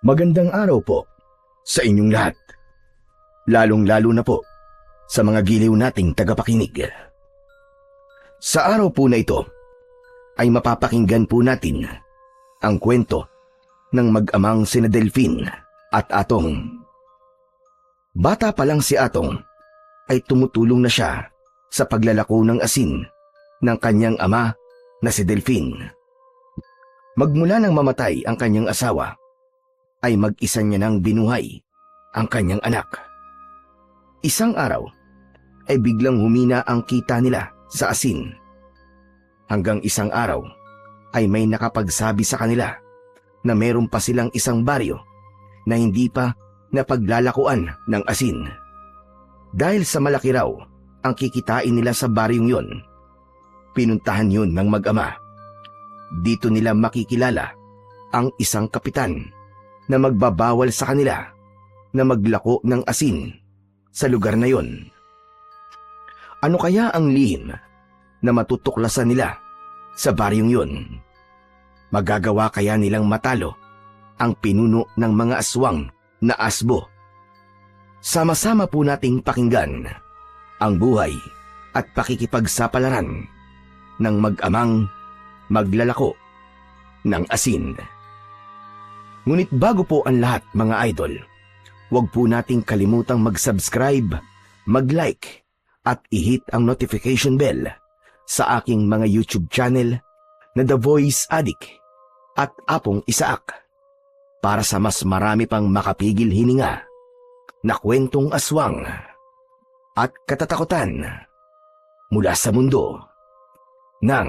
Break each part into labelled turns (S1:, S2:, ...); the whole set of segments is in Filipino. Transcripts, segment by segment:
S1: Magandang araw po sa inyong lahat, lalong-lalo na po sa mga giliw nating tagapakinig. Sa araw po na ito ay mapapakinggan po natin ang kwento ng mag-amang sina Delphine at Atong. Bata pa lang si Atong ay tumutulong na siya sa paglalako ng asin ng kanyang ama na si Delphine. Magmula nang mamatay ang kanyang asawa, ay mag-isa niya nang binuhay ang kanyang anak. Isang araw ay biglang humina ang kita nila sa asin. Hanggang isang araw ay may nakapagsabi sa kanila na meron pa silang isang baryo na hindi pa napaglalakuan ng asin. Dahil sa malaki raw ang kikitain nila sa baryong yon, pinuntahan yun ng mag-ama. Dito nila makikilala ang isang kapitan na magbabawal sa kanila na maglako ng asin sa lugar na yon. Ano kaya ang lihim na matutuklasan nila sa baryong yon? Magagawa kaya nilang matalo ang pinuno ng mga aswang na asbo? Sama-sama po nating pakinggan ang buhay at pakikipagsapalaran ng mag-amang maglalako ng asin. Ngunit bago po ang lahat, mga idol, huwag po nating kalimutang mag-subscribe, mag-like, at i-hit ang notification bell sa aking mga YouTube channel na The Voice Addict at Apong Isaak para sa mas marami pang makapigil hininga na kwentong aswang at katatakutan mula sa mundo ng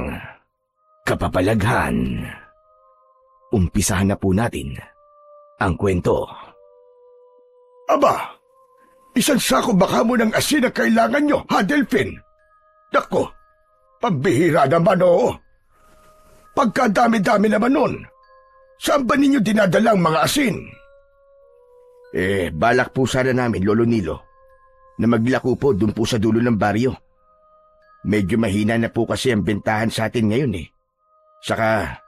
S1: kapabalaghan. Umpisahan na po natin ang kwento.
S2: Aba, isang sako baka mo ng asin na kailangan nyo, ha, Delphine? Nako, pambihira naman, oo. Pagkadami-dami naman nun, saan ba ninyo dinadalang mga asin?
S1: Balak po sana namin, Lolo Nilo, na maglako po dun po sa dulo ng baryo. Medyo mahina na po kasi ang bentahan sa atin ngayon eh. Saka,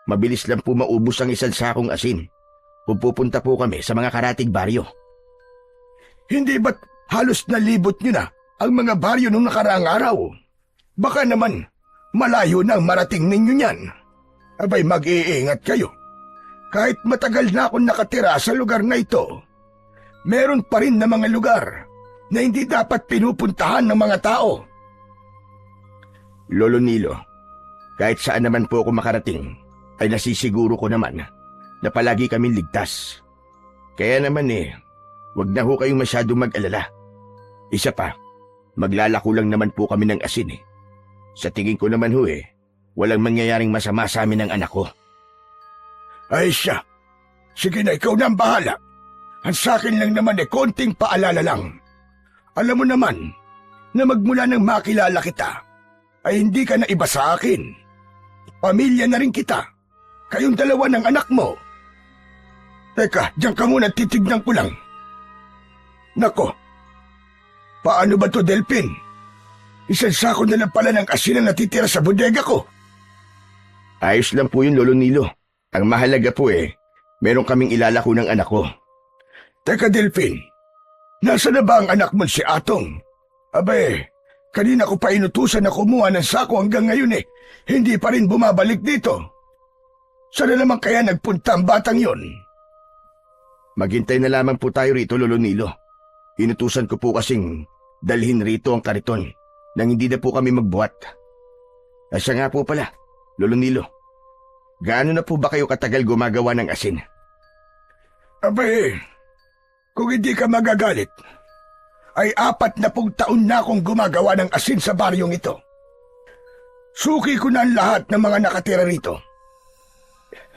S1: mabilis lang po maubos ang isang sakong asin. Pupunta po kami sa mga karatig baryo.
S2: Hindi ba't halos nalibot nyo na ang mga baryo nung nakaraang araw? Baka naman malayo na ang marating ninyo niyan. Abay, mag-iingat kayo. Kahit matagal na akong nakatira sa lugar na ito, meron pa rin na mga lugar na hindi dapat pinupuntahan ng mga tao.
S1: Lolo Nilo, kahit saan naman po ako makarating, ay nasisiguro ko naman na palagi kaming ligtas. Kaya naman wag na ho kayong masyadong mag-alala. Isa pa, maglalako lang naman po kami ng asin . Sa tingin ko naman ho walang mangyayaring masama sa amin ng anak ko.
S2: Ay siya, sige na, ikaw na ang bahala. Ang sakin lang naman konting paalala lang. Alam mo naman na magmula nang makilala kita, ay hindi ka na iba sa akin. Pamilya na rin kita. Kayong dalawa ng anak mo. Teka, diyan ka muna, titignan ko lang. Nako, paano ba to, Delphine? Isang sako na lang pala ng asin ang natitira sa bodega ko.
S1: Ayos lang po yun, Lolo Nilo. Ang mahalaga po meron kaming ilalako ng anak ko.
S2: Teka, Delphine, nasa na ba ang anak mo si Atong? Abay, kanina ko pa inutusan na kumuha ng sako hanggang ngayon hindi pa rin bumabalik dito. Saan na naman kaya nagpunta ang batang yon?
S1: Maghintay na lamang po tayo rito, Lolo Nilo. Inutusan ko po kasing dalhin rito ang kariton nang hindi na po kami magbuhat. Siya nga po pala, Lolo Nilo. Gaano na po ba kayo katagal gumagawa ng asin?
S2: Abay, kung hindi ka magagalit, ay 40 taon na akong gumagawa ng asin sa baryong ito. Suki ko na ang lahat ng mga nakatira rito.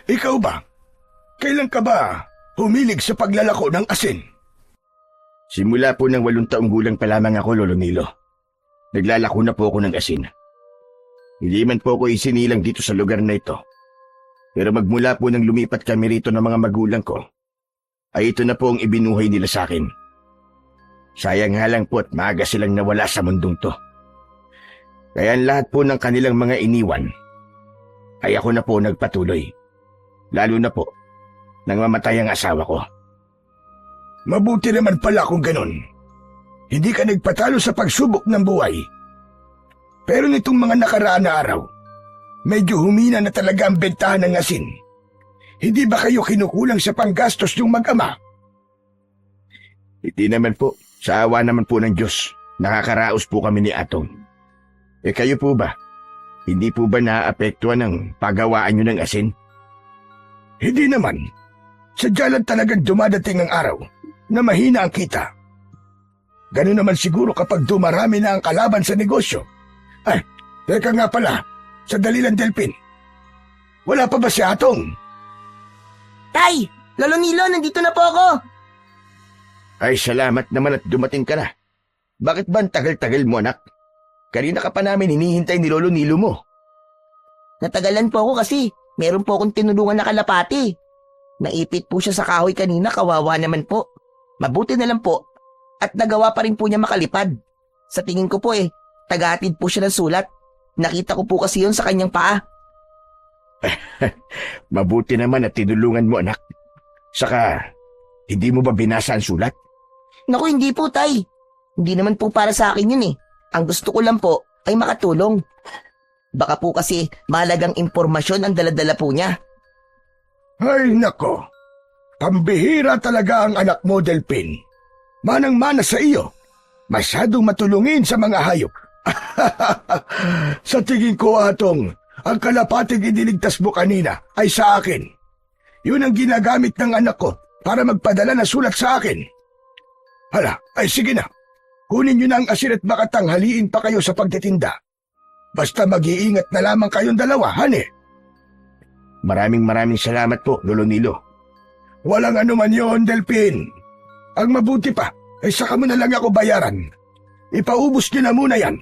S2: Ikaw ba? Kailan ka ba humilig sa paglalako ng asin?
S1: Simula po ng 8 taong gulang pa lamang ako, Lolo Nilo. Naglalako na po ako ng asin. Hindi man po ako isinilang dito sa lugar na ito. Pero magmula po nang lumipat kami rito ng mga magulang ko, ay ito na po ang ibinuhay nila sa akin. Sayang nga lang po at maaga silang nawala sa mundong to. Kaya ang lahat po ng kanilang mga iniwan, ay ako na po nagpatuloy. Lalo na po nang mamatay ang asawa ko.
S2: Mabuti naman pala kung ganun. Hindi ka nagpatalo sa pagsubok ng buhay. Pero nitong mga nakaraan na araw, medyo humina na talaga ang bentahan ng asin. Hindi ba kayo kinukulang sa panggastos yung mag-ama?
S1: Hindi naman po. Sa awa naman po ng Diyos, nakakaraos po kami ni Atong. Kayo po ba? Hindi po ba naaapektuhan ng pagawaan nyo ng asin?
S2: Hindi naman. Sadya lang talagang dumadating ang araw na mahina ang kita. Ganun naman siguro kapag dumarami na ang kalaban sa negosyo. Ay, teka nga pala, sandali lang Delphin. Wala pa ba si Atong?
S3: Tay! Lolo Nilo, nandito na po ako!
S1: Ay, salamat naman at dumating ka na. Bakit ba ang tagal-tagal mo, anak? Kanina ka pa namin hinihintay ni Lolo Nilo mo.
S3: Natagalan po ako kasi meron po akong tinulungan na kalapati. Naipit po siya sa kahoy kanina, kawawa naman po. Mabuti na lang po at nagawa pa rin po niya makalipad. Sa tingin ko po tagahatid po siya ng sulat. Nakita ko po kasi yun sa kanyang paa.
S1: Mabuti naman at tinulungan mo, anak. Saka, hindi mo ba binasa ang sulat?
S3: Naku, hindi po, tay. Hindi naman po para sa akin yun. Ang gusto ko lang po ay makatulong. Baka po kasi mahalagang impormasyon ang daladala po niya.
S2: Ay nako, pambihira talaga ang anak mo, Delphin. Manang-mana sa iyo. Masyadong matulungin sa mga hayop. Sa tingin ko, Atong, ang kalapating iniligtas mo kanina ay sa akin. Yun ang ginagamit ng anak ko para magpadala ng sulat sa akin. Hala, ay sige na. Kunin nyo na ang asin at baka tanghaliin pa kayo sa pagtitinda. Basta mag-iingat na lamang kayong dalawa, hane.
S1: Maraming salamat po, Lolo Nilo.
S2: Walang anuman yon, Delphin. Ang mabuti pa, ay saka mo na lang ako bayaran. Ipaubos nyo na muna yan.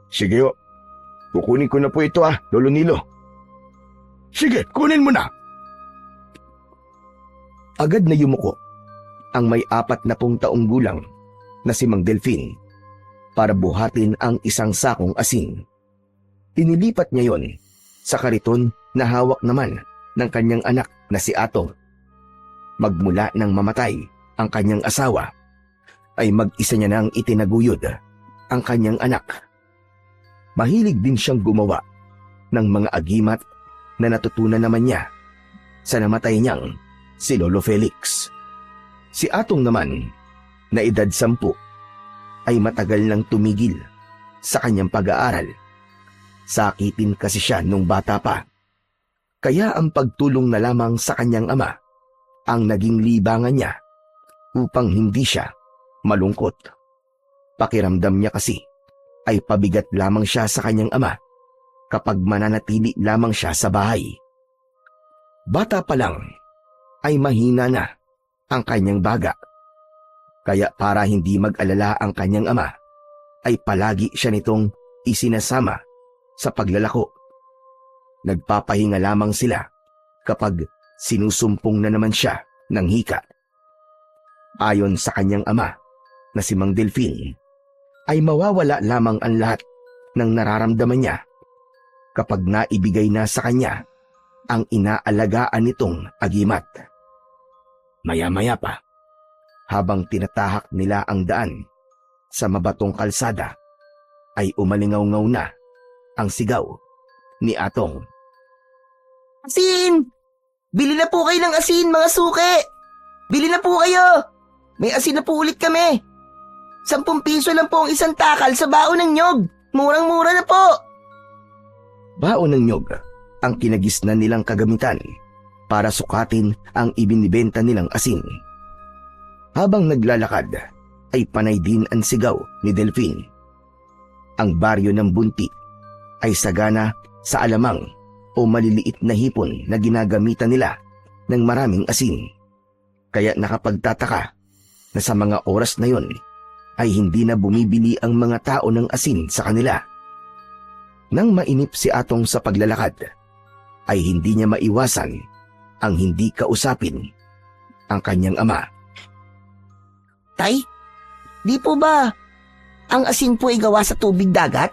S1: Sige o. Kukunin ko na po ito Lolo Nilo.
S2: Sige, kunin mo na.
S1: Agad na yumuko ang may 40 taong gulang na si Mang Delphin para buhatin ang isang sakong asin. Inilipat niya yon sa kariton na hawak naman ng kanyang anak na si Atong. Magmula nang mamatay ang kanyang asawa, ay mag-isa niya nang itinaguyod ang kanyang anak. Mahilig din siyang gumawa ng mga agimat na natutunan naman niya sa namatay niyang si Lolo Felix. Si Atong naman, na edad 10, ay matagal nang tumigil sa kanyang pag-aaral. Sakitin kasi siya nung bata pa. Kaya ang pagtulong na lamang sa kanyang ama ang naging libangan niya upang hindi siya malungkot. Pakiramdam niya kasi ay pabigat lamang siya sa kanyang ama kapag mananatili lamang siya sa bahay. Bata pa lang ay mahina na ang kanyang baga. Kaya para hindi mag-alala ang kanyang ama, ay palagi siya nitong isinasama sa paglalako. Nagpapahinga lamang sila kapag sinusumpong na naman siya ng hika. Ayon sa kanyang ama na si Mang Delphin, ay mawawala lamang ang lahat ng nararamdaman niya kapag naibigay na sa kanya ang inaalagaan nitong agimat. Maya-maya pa, habang tinatahak nila ang daan sa mabatong kalsada, ay umalingaw-ngaw na ang sigaw ni Atong.
S3: Asin! Bili na po kayo ng asin, mga suki! Bili na po kayo! May asin na po ulit kami! 10 piso lang po ang isang takal sa baon ng nyog! Murang-mura na po!
S1: Baon ng nyog ang kinagisnan nilang kagamitan para sukatin ang ibinibenta nilang asin. Habang naglalakad, ay panay din ang sigaw ni Delphin. Ang baryo ng Bunti ay sagana sa alamang o maliliit na hipon na ginagamitan nila ng maraming asin. Kaya nakapagtataka na sa mga oras na yon ay hindi na bumibili ang mga tao ng asin sa kanila. Nang mainip si Atong sa paglalakad, ay hindi niya maiwasan ang hindi kausapin ang kanyang ama.
S3: Tay, di po ba ang asin po ay gawa sa tubig dagat?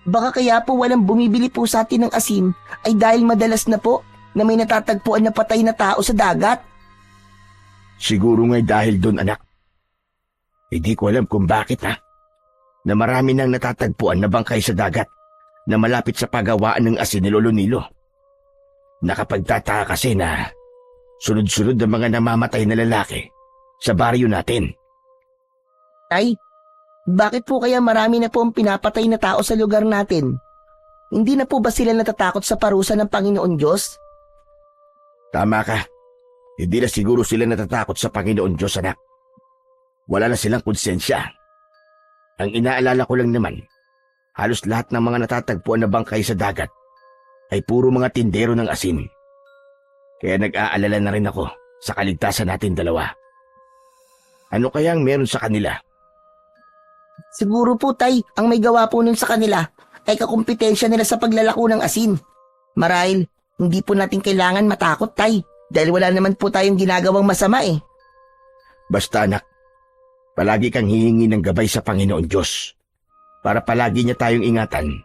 S3: Baka kaya po walang bumibili po sa atin ng asin ay dahil madalas na po na may natatagpuan na patay na tao sa dagat.
S2: Siguro nga'y dahil doon, anak. Hindi ko alam kung bakit, na marami nang natatagpuan na bangkay sa dagat na malapit sa pagawaan ng asin ni Lolo Nilo. Nakapagtataka kasi na sunod-sunod ang mga namamatay na lalaki sa baryo natin.
S3: Tay, bakit po kaya marami na po ang pinapatay na tao sa lugar natin? Hindi na po ba sila natatakot sa parusa ng Panginoon Diyos?
S2: Tama ka. Hindi na siguro sila natatakot sa Panginoon Diyos, anak. Wala na silang konsensya. Ang inaalala ko lang naman, halos lahat ng mga natatagpuan na bangkay sa dagat ay puro mga tindero ng asin. Kaya nag-aalala na rin ako sa kaligtasan natin dalawa. Ano kayang meron sa kanila?
S3: Siguro po, Tay, ang may gawa po nun sa kanila ay kakumpetensya nila sa paglalako ng asin. Marahil, hindi po natin kailangan matakot, Tay, dahil wala naman po tayong ginagawang masama eh.
S2: Basta anak, palagi kang hihingi ng gabay sa Panginoon Diyos para palagi niya tayong ingatan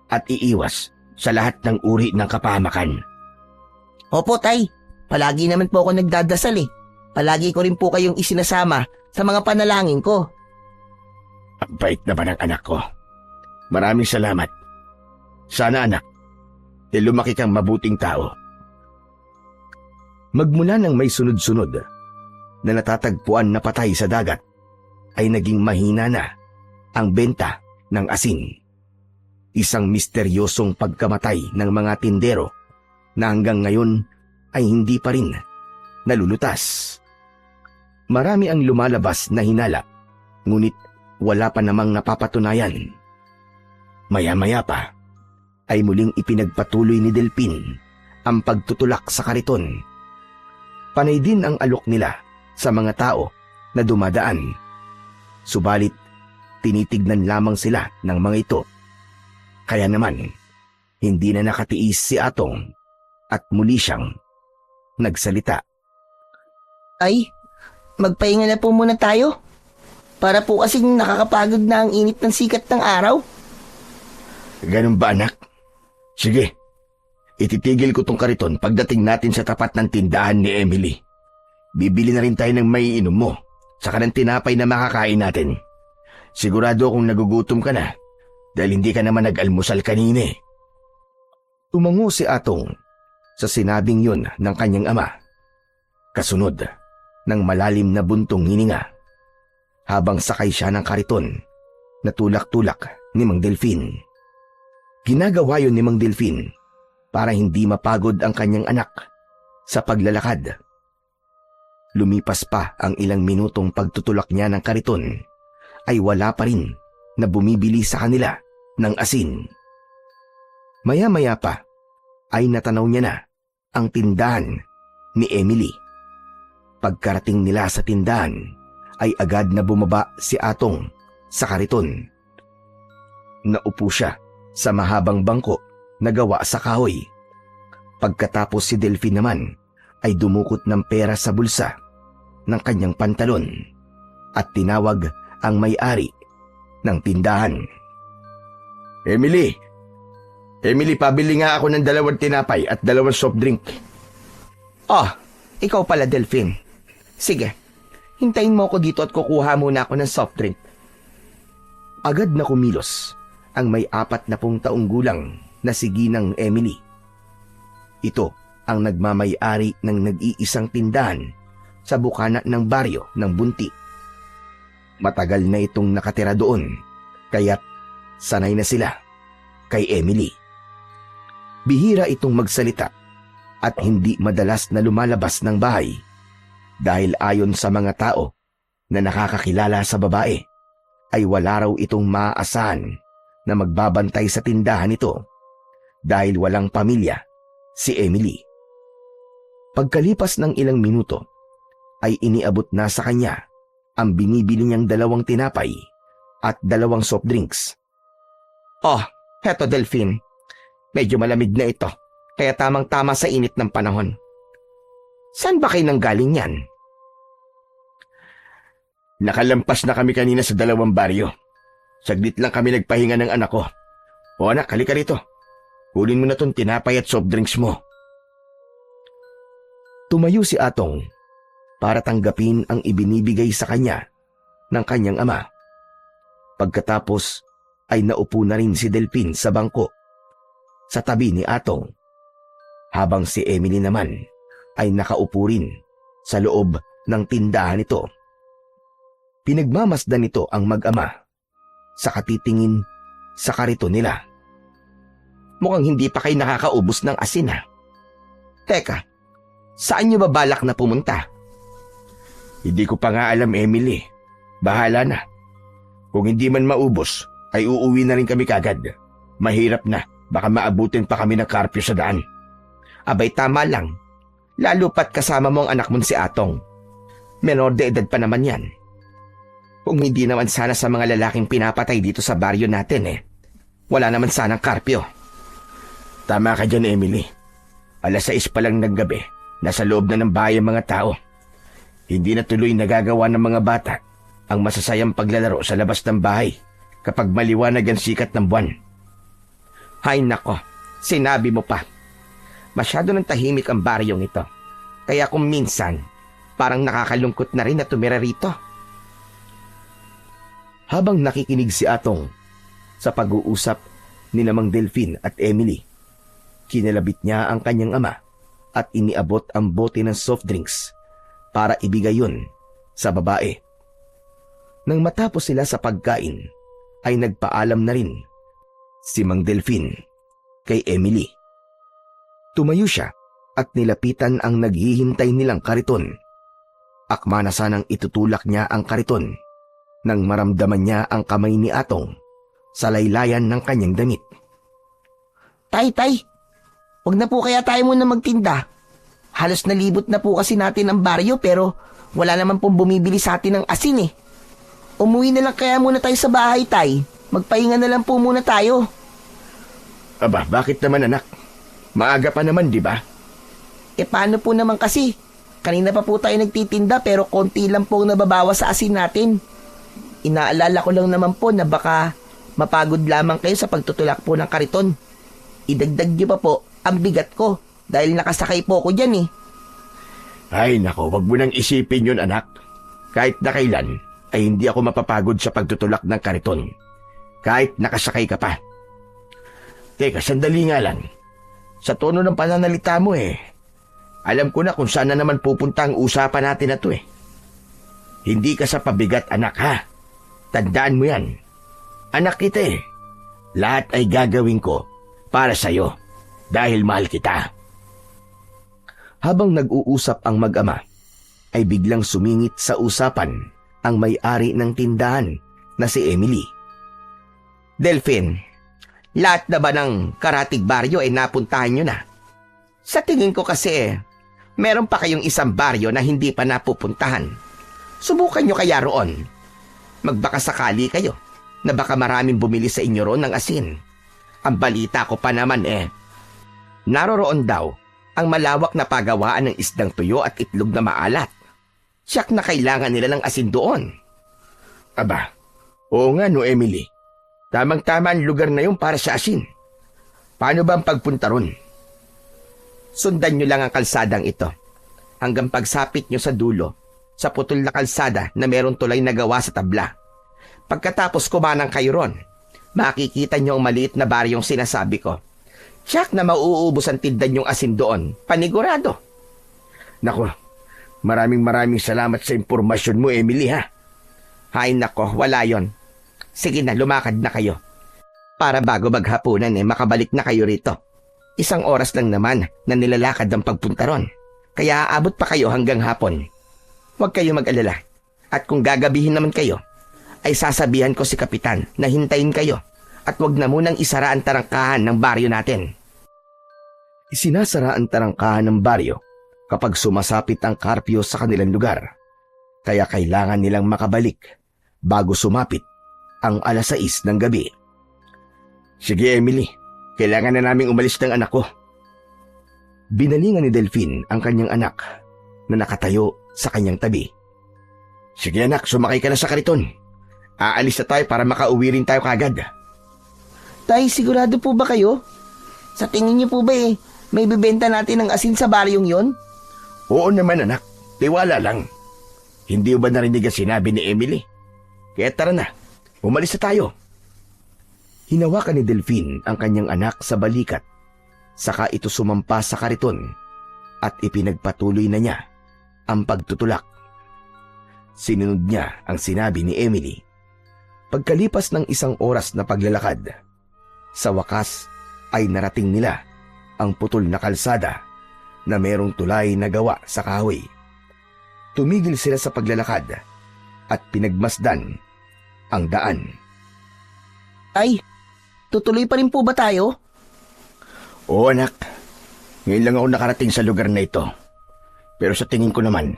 S2: at iiwas sa lahat ng uri ng kapahamakan.
S3: Opo, Tay, palagi naman po ako nagdadasal eh. Palagi ko rin po kayong isinasama sa mga panalangin ko.
S2: Ang bait naman ng anak ko. Maraming salamat. Sana anak, lumaki kang mabuting tao.
S1: Magmula nang may sunod-sunod na natatagpuan na patay sa dagat, ay naging mahina na ang benta ng asin. Isang misteryosong pagkamatay ng mga tindero na hanggang ngayon ay hindi pa rin nalulutas. Marami ang lumalabas na hinala, ngunit wala pa namang napapatunayan. Maya-maya pa ay muling ipinagpatuloy ni Delphin ang pagtutulak sa kariton. Panay din ang alok nila sa mga tao na dumadaan. Subalit, tinitignan lamang sila ng mga ito. Kaya naman, hindi na nakatiis si Atong at muli siyang nagsalita.
S3: Ay, magpahinga na po muna tayo. Para po kasing nakakapagod na ang init ng sikat ng araw.
S2: Ganun ba anak? Sige, ititigil ko tong kariton pagdating natin sa tapat ng tindahan ni Emily. Bibili na rin tayo ng maiinom mo, saka ng tinapay na makakain natin. Sigurado akong nagugutom ka na dahil hindi ka naman nag-almusal kanina eh.
S1: Tumango si Atong sa sinabing yun ng kanyang ama. Kasunod ng malalim na buntong hininga habang sakay siya ng kariton na tulak-tulak ni Mang Delphin. Ginagawa yun ni Mang Delphin para hindi mapagod ang kanyang anak sa paglalakad. Lumipas pa ang ilang minutong pagtutulak niya ng kariton ay wala pa rin na bumibili sa kanila ng asin. Maya-maya pa ay natanaw niya na ang tindahan ni Emily. Pagkarating nila sa tindahan ay agad na bumaba si Atong sa kariton. Naupo siya sa mahabang bangko na gawa sa kahoy. Pagkatapos si Delphin naman ay dumukot ng pera sa bulsa ng kanyang pantalon at tinawag ang may-ari ng tindahan.
S2: Emily! Emily, pabili nga ako ng 2 tinapay at 2 soft drink.
S3: Oh, ikaw pala, Delphin. Sige, hintayin mo ako dito at kukuha muna ako ng soft drink.
S1: Agad na kumilos ang may 40 taong gulang na si Ginang Emily. Ito ang nagmamay-ari ng nag-iisang tindahan sa bukana ng baryo ng Bunti. Matagal na itong nakatira doon, kaya't sanay na sila kay Emily. Bihira itong magsalita at hindi madalas na lumalabas ng bahay dahil ayon sa mga tao na nakakakilala sa babae ay wala raw itong maaasahan na magbabantay sa tindahan nito dahil walang pamilya si Emily. Pagkalipas ng ilang minuto ay iniabot na sa kanya ang binibili niyang 2 tinapay at 2 soft drinks.
S3: Oh, heto Delphin. Medyo malamig na ito, kaya tamang-tama sa init ng panahon. Saan ba kayo nanggaling yan?
S2: Nakalampas na kami kanina sa 2 baryo. Saglit lang kami nagpahinga ng anak ko. O anak, halika rito. Kunin mo na tong tinapay at soft drinks mo.
S1: Tumayo si Atong para tanggapin ang ibinibigay sa kanya ng kanyang ama. Pagkatapos ay naupo na rin si Delphine sa bangko sa tabi ni Atong, habang si Emily naman ay nakaupo rin sa loob ng tindahan nito. Pinagmamasdan nito ang mag-ama sa katitingin sa kariton nila. Mukhang hindi pa kayo nakakaubos ng asin ha. Teka, saan niyo ba balak na pumunta?
S2: Hindi ko pa nga alam, Emily. Bahala na. Kung hindi man maubos, ay uuwi na rin kami kagad. Mahirap na. Baka maabutin pa kami ng karpyo sa daan.
S3: Abay, tama lang. Lalo pat kasama mo ang anak mo si Atong. Menor de edad pa naman yan. Kung hindi naman sana sa mga lalaking pinapatay dito sa baryo natin wala naman sanang karpyo.
S2: Tama ka dyan, Emily. 6:00 pa lang ng gabi. Nasa loob na ng bahay ang mga tao. Hindi na tuloy nagagawa ng mga bata ang masasayang paglalaro sa labas ng bahay kapag maliwanag ang sikat ng buwan.
S3: Hay nako, sinabi mo pa. Masyado ng tahimik ang baryong ito. Kaya kung minsan, parang nakakalungkot na rin na tumira rito.
S1: Habang nakikinig si Atong sa pag-uusap ni namang Delphine at Emily, kinalabit niya ang kanyang ama at iniabot ang bote ng soft drinks para ibigay yun sa babae. Nang matapos sila sa pagkain, ay nagpaalam na rin si Mang Delphine kay Emily. Tumayo siya at nilapitan ang naghihintay nilang kariton. Akma na sanang itutulak niya ang kariton nang maramdaman niya ang kamay ni Atong sa laylayan ng kanyang damit.
S3: Tay, wag na po kaya tayo muna magtinda. Halos nalibot na po kasi natin ang baryo pero wala naman pong bumibili sa atin ng asin Umuwi na lang kaya muna tayo sa bahay, tay. Magpahinga na lang po muna tayo.
S2: Aba, bakit naman anak? Maaga pa naman, di ba?
S3: Paano po naman kasi? Kanina pa po tayo nagtitinda pero konti lang po ang nababawas sa asin natin. Inaalala ko lang naman po na baka mapagod lamang kayo sa pagtutulak po ng kariton. Idagdag niyo pa po ang bigat ko dahil nakasakay po ako dyan
S2: Ay nako, wag mo nang isipin yun anak. Kahit na kailan ay hindi ako mapapagod sa pagtutulak ng kariton. Kahit nakasakay ka pa. Teka, sandali nga lang. Sa tono ng pananalita mo alam ko na kung saan na naman pupunta ang usapan natin na to Hindi ka sa pabigat anak ha. Tandaan mo yan. Anak kita Lahat ay gagawin ko para sa'yo dahil mahal kita.
S1: Habang nag-uusap ang mag-ama, ay biglang sumingit sa usapan ang may-ari ng tindahan na si Emily.
S3: Delphine, lahat na ba ng karatig baryo ay napuntahan nyo na? Sa tingin ko kasi meron pa kayong isang baryo na hindi pa napupuntahan. Subukan nyo kaya roon. Magbaka sakali kayo na baka maraming bumili sa inyo roon ng asin. Ang balita ko pa naman naroroon daw ang malawak na pagawaan ng isdang tuyo at itlog na maalat. Siyak na kailangan nila ng asin doon.
S2: Aba, oo nga no Emily. Tamang-tama ang lugar na yun para sa asin. Paano ba ang pagpunta ron?
S3: Sundan nyo lang ang kalsadang ito. Hanggang pagsapit nyo sa dulo, sa putol na kalsada na meron tulay na gawa sa tabla. Pagkatapos kumanang kayo ron, makikita nyo ang maliit na baryong sinasabi ko. Tiyak na mauubos ang tindan yung asin doon. Panigurado.
S2: Nako, maraming salamat sa impormasyon mo, Emily, ha?
S3: Hay nako, wala yon. Sige na, lumakad na kayo. Para bago maghapunan makabalik na kayo rito. 1 oras lang naman na nilalakad ang pagpunta ron. Kaya aabot pa kayo hanggang hapon. Huwag kayo mag-alala. At kung gagabihin naman kayo, ay sasabihan ko si Kapitan na hintayin kayo at huwag na munang isara ang tarangkahan ng baryo natin.
S1: Isinasara ang tarangkahan ng baryo kapag sumasapit ang karpyo sa kanilang lugar. Kaya kailangan nilang makabalik bago sumapit ang 6:00 ng gabi.
S2: Sige Emily, kailangan na naming umalis ng anak ko.
S1: Binalingan ni Delphine ang kanyang anak na nakatayo sa kanyang tabi.
S2: Sige anak, sumakay ka na sa kariton. Aalis na tayo para makauwi rin tayo kagad.
S3: Tay, sigurado po ba kayo? Sa tingin niyo po ba may bibenta natin ng asin sa baryong yon?
S2: Oo naman anak, tiwala lang. Hindi ba narinig ang sinabi ni Emily? Kaya tara na, umalis na tayo.
S1: Hinawakan ni Delphine ang kanyang anak sa balikat, saka ito sumampa sa kariton at ipinagpatuloy na niya ang pagtutulak. Sinunod niya ang sinabi ni Emily. Pagkalipas ng 1 oras na paglalakad, sa wakas ay narating nila ang putol na kalsada na merong tulay na gawa sa kahoy. Tumigil sila sa paglalakad at pinagmasdan ang daan.
S3: Tay, tutuloy pa rin po ba tayo?
S2: Oo anak, ngayon lang ako nakarating sa lugar na ito. Pero sa tingin ko naman,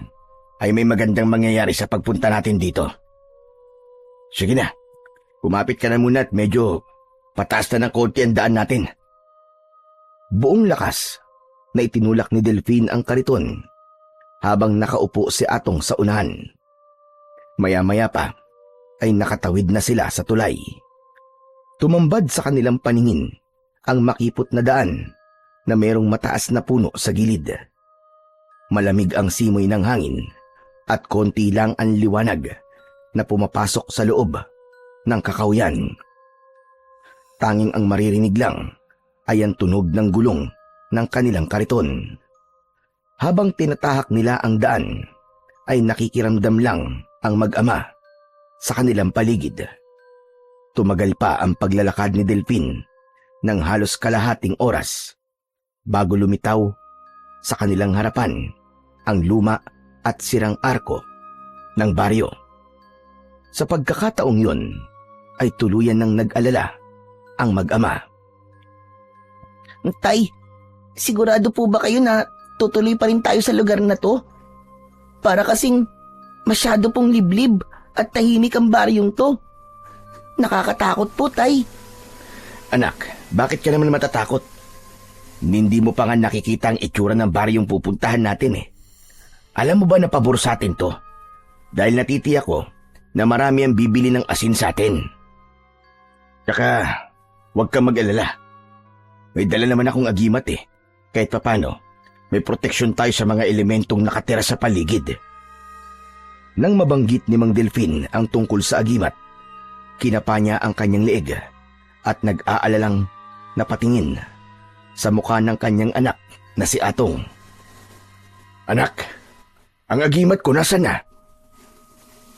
S2: ay may magandang mangyayari sa pagpunta natin dito. Sige na, kumapit ka na muna at medyo pataas na ng konti ang daan natin.
S1: Buong lakas na itinulak ni Delphine ang kariton habang nakaupo si Atong sa unahan. Maya-maya pa ay nakatawid na sila sa tulay. Tumambad sa kanilang paningin ang makipot na daan na merong mataas na puno sa gilid. Malamig ang simoy ng hangin at konti lang ang liwanag na pumapasok sa loob ng kakawyan. Tanging ang maririnig lang ay ang tunog ng gulong ng kanilang kariton. Habang tinatahak nila ang daan, ay nakikiramdam lang ang mag-ama sa kanilang paligid. Tumagal pa ang paglalakad ni Delphine ng halos kalahating oras bago lumitaw sa kanilang harapan ang luma at sirang arko ng baryo. Sa pagkakataong yun, ay tuluyan ng nag-alala ang mag-ama.
S3: Tay, sigurado po ba kayo na tutuloy pa rin tayo sa lugar na to? Para kasing masyado pong liblib at tahimik ang baryong to. Nakakatakot po, Tay.
S1: Anak, bakit ka naman matatakot? Hindi mo pa nga nakikita ang itsura ng baryong pupuntahan natin eh. Alam mo ba na pabor sa atin to? Dahil natitiyak ko na marami ang bibili ng asin sa atin.
S2: Tsaka, huwag kang mag-alala. May dala naman akong agimat eh. Kahit papano, may proteksyon tayo sa mga elementong nakatira sa paligid.
S1: Nang mabanggit ni Mang Delphine ang tungkol sa agimat, kinapa niya ang kanyang leeg at nag-aalalang napatingin sa mukha ng kanyang anak na si Atong.
S2: Anak, ang agimat ko nasa na?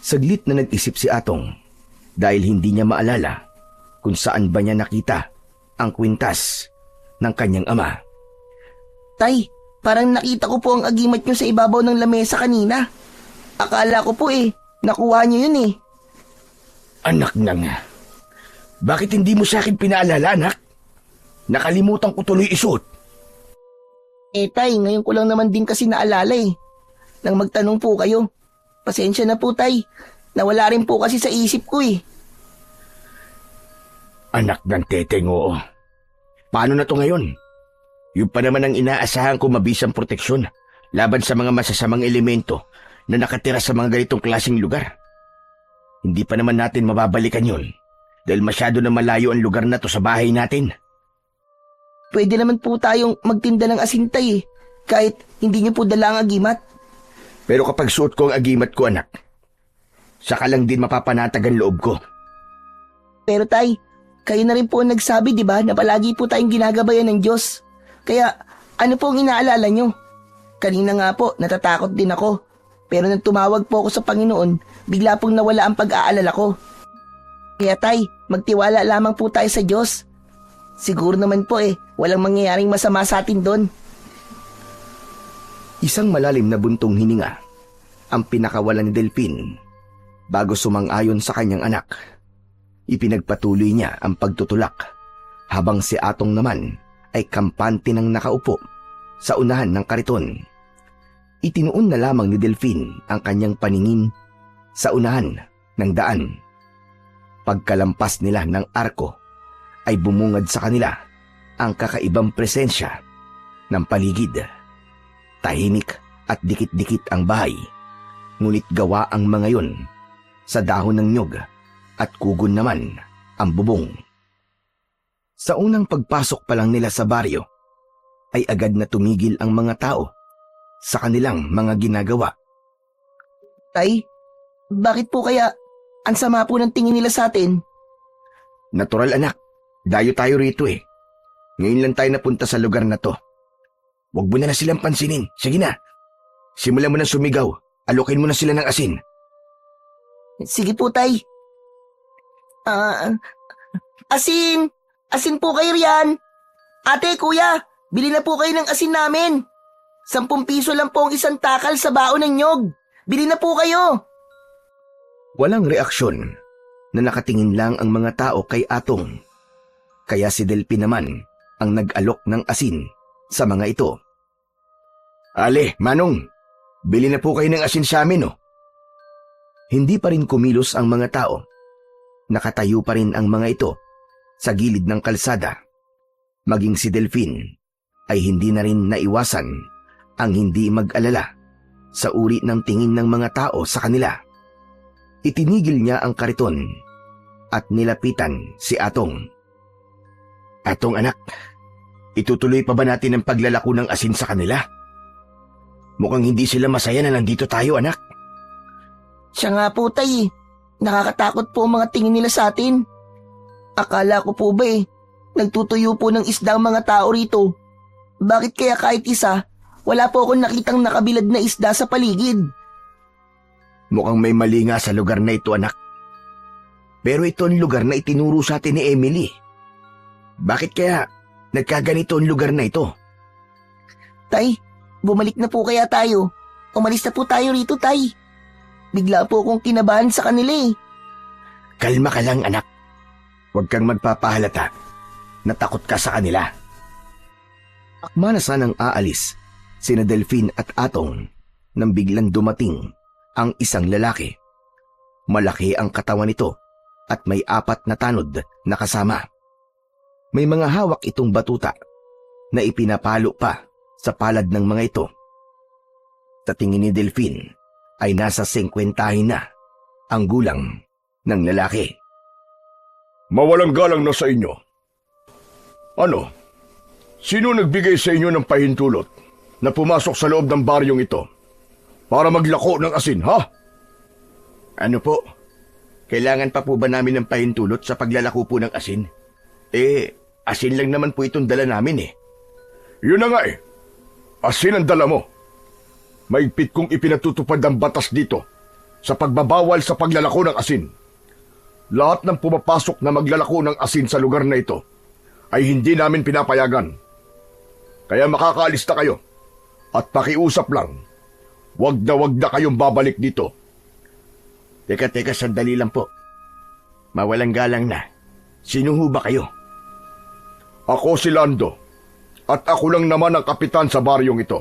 S1: Saglit na nag-isip si Atong dahil hindi niya maalala kung saan ba niya nakita ang kwintas ng kanyang ama.
S3: Tay, parang nakita ko po ang agimat nyo sa ibabaw ng lamesa kanina. Akala ko po nakuha nyo yun eh.
S2: Anak na nga. Bakit hindi mo sa akin pinaalala, anak? Nakalimutan ko tuloy isuot.
S3: Tay, ngayon ko lang naman din kasi naalala eh. Nang magtanong po kayo. Pasensya na po, Tay. Nawala rin po kasi sa isip ko eh.
S2: Anak ng teteng, oo. Paano na to ngayon? Yung pa naman ang inaasahan ko mabisang proteksyon laban sa mga masasamang elemento na nakatira sa mga ganitong klaseng lugar. Hindi pa naman natin mababalikan yun dahil masyado na malayo ang lugar na to sa bahay natin.
S3: Pwede naman po tayong magtinda ng asin, Tay, kahit hindi niyo po dala ang agimat.
S2: Pero kapag suot ko ang agimat ko, anak, saka lang din mapapanatag ang loob ko.
S3: Pero Tay, kayo na rin po ang nagsabi, di ba, na palagi po tayong ginagabayan ng Diyos. Kaya, ano po ang inaalala nyo? Kanina nga po, natatakot din ako. Pero nang tumawag po ako sa Panginoon, bigla pong nawala ang pag-aalala ko. Kaya Tay, magtiwala lamang po tayo sa Diyos. Siguro naman po walang mangyayaring masama sa atin doon.
S1: Isang malalim na buntong hininga ang pinakawalan ni Delphine bago sumang-ayon sa kanyang anak. Ipinagpatuloy niya ang pagtutulak habang si Atong naman ay kampante ng nakaupo sa unahan ng kariton. Itinuon na lamang ni Delphine ang kanyang paningin sa unahan ng daan. Pagkalampas nila ng arko ay bumungad sa kanila ang kakaibang presensya ng paligid. Tahimik at dikit-dikit ang bahay, ngunit gawa ang mga yon sa dahon ng nyog at kugon naman ang bubong. Sa unang pagpasok pa lang nila sa baryo, ay agad na tumigil ang mga tao sa kanilang mga ginagawa.
S3: Tay, bakit po kaya ang sama po ng tingin nila sa atin?
S1: Natural anak, dayo tayo rito eh. Ngayon lang tayo napunta sa lugar na to. Huwag mo na silang pansinin. Sige na. Simulan mo na sumigaw. Alokin mo na sila ng asin.
S3: Sige po, Tay. Asin! Asin po kayo riyan! Ate, kuya, bili na po kayo ng asin namin. 10 piso lang po ang isang takal sa baon ng nyog. Bili na po kayo.
S1: Walang reaksyon na nakatingin lang ang mga tao kay Atong. Kaya si Delphi naman ang nag-alok ng asin sa mga ito. Ale, Manong, bili na po kayo ng asin sa amin, oh. Hindi pa rin kumilos ang mga tao. Nakatayo pa rin ang mga ito sa gilid ng kalsada. Maging si Delphine ay hindi na rin naiwasan ang hindi mag-alala sa uri ng tingin ng mga tao sa kanila. Itinigil niya ang kariton at nilapitan si Atong. Atong anak, itutuloy pa ba natin ang paglalako ng asin sa kanila? Mukhang hindi sila masaya na nandito tayo, anak.
S3: Siya nga po, Tay. Nakakatakot po ang mga tingin nila sa atin. Akala ko po ba nagtutuyo po ng isda ang mga tao rito. Bakit kaya kahit isa, wala po akong nakitang nakabilad na isda sa paligid?
S1: Mukhang may mali nga sa lugar na ito, anak. Pero ito ang lugar na itinuro sa atin ni Emily. Bakit kaya nagkaganito ang lugar na ito?
S3: Tay, bumalik na po kaya tayo. Umalis na po tayo rito, Tay. Bigla po akong kinabahan sa kanila eh.
S1: Kalma ka lang, anak. Huwag kang magpapahalata. Natakot ka sa kanila. Akma na sanang aalis sina Delphine at Atong nang biglang dumating ang isang lalaki. Malaki ang katawan nito at may 4 na tanod na kasama. May mga hawak itong batuta na ipinapalo pa sa palad ng mga ito. Sa tingin ni Delphine ay nasa 50 na ang gulang ng lalaki.
S2: Mawalang galang na sa inyo. Ano? Sino nagbigay sa inyo ng pahintulot na pumasok sa loob ng baryong ito para maglako ng asin, ha?
S1: Ano po? Kailangan pa po ba namin ng pahintulot sa paglalako po ng asin? Asin lang naman po itong dala namin eh.
S2: Yun na nga eh. Asin ang dala mo. Maigpit kong ipinatutupad ang batas dito sa pagbabawal sa paglalako ng asin. Lahat ng pumapasok na maglalako ng asin sa lugar na ito ay hindi namin pinapayagan. Kaya makakaalis na kayo at pakiusap lang. Wag na kayong babalik dito.
S1: Teka, sandali lang po. Mawalang galang na. Sino ho ba kayo?
S2: Ako si Lando at ako lang naman ang kapitan sa baryong ito.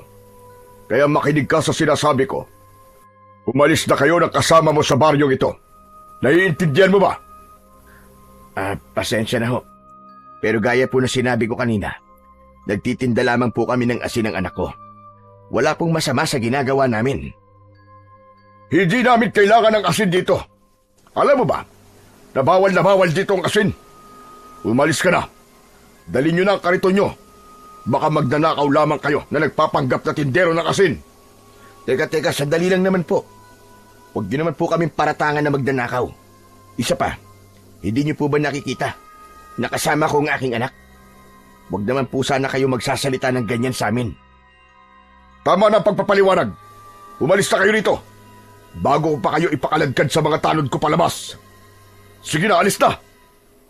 S2: Kaya makinig ka sa sinasabi ko. Umalis na kayo ng kasama mo sa baryong ito. Naiintindihan mo ba?
S1: Pasensya na ho. Pero gaya po na sinabi ko kanina, nagtitinda lamang po kami ng asin ng anak ko. Wala pong masama sa ginagawa namin.
S2: Hindi namin kailangan ng asin dito. Alam mo ba, na bawal dito ang asin. Umalis ka na. Dalhin nyo na ang kariton nyo. Baka magnanakaw lamang kayo na nagpapanggap na tindero ng asin.
S1: Teka, sandali lang naman po. Huwag nyo naman po kaming paratangan na magnanakaw. Isa pa, hindi nyo po ba nakikita? Nakasama ko ang aking anak. Huwag naman po sana kayo magsasalita ng ganyan sa amin.
S2: Tama na ang pagpapaliwanag. Umalis na kayo rito. Bago ko pa kayo ipakaladkad sa mga tanod ko palabas. Sige na, alis na.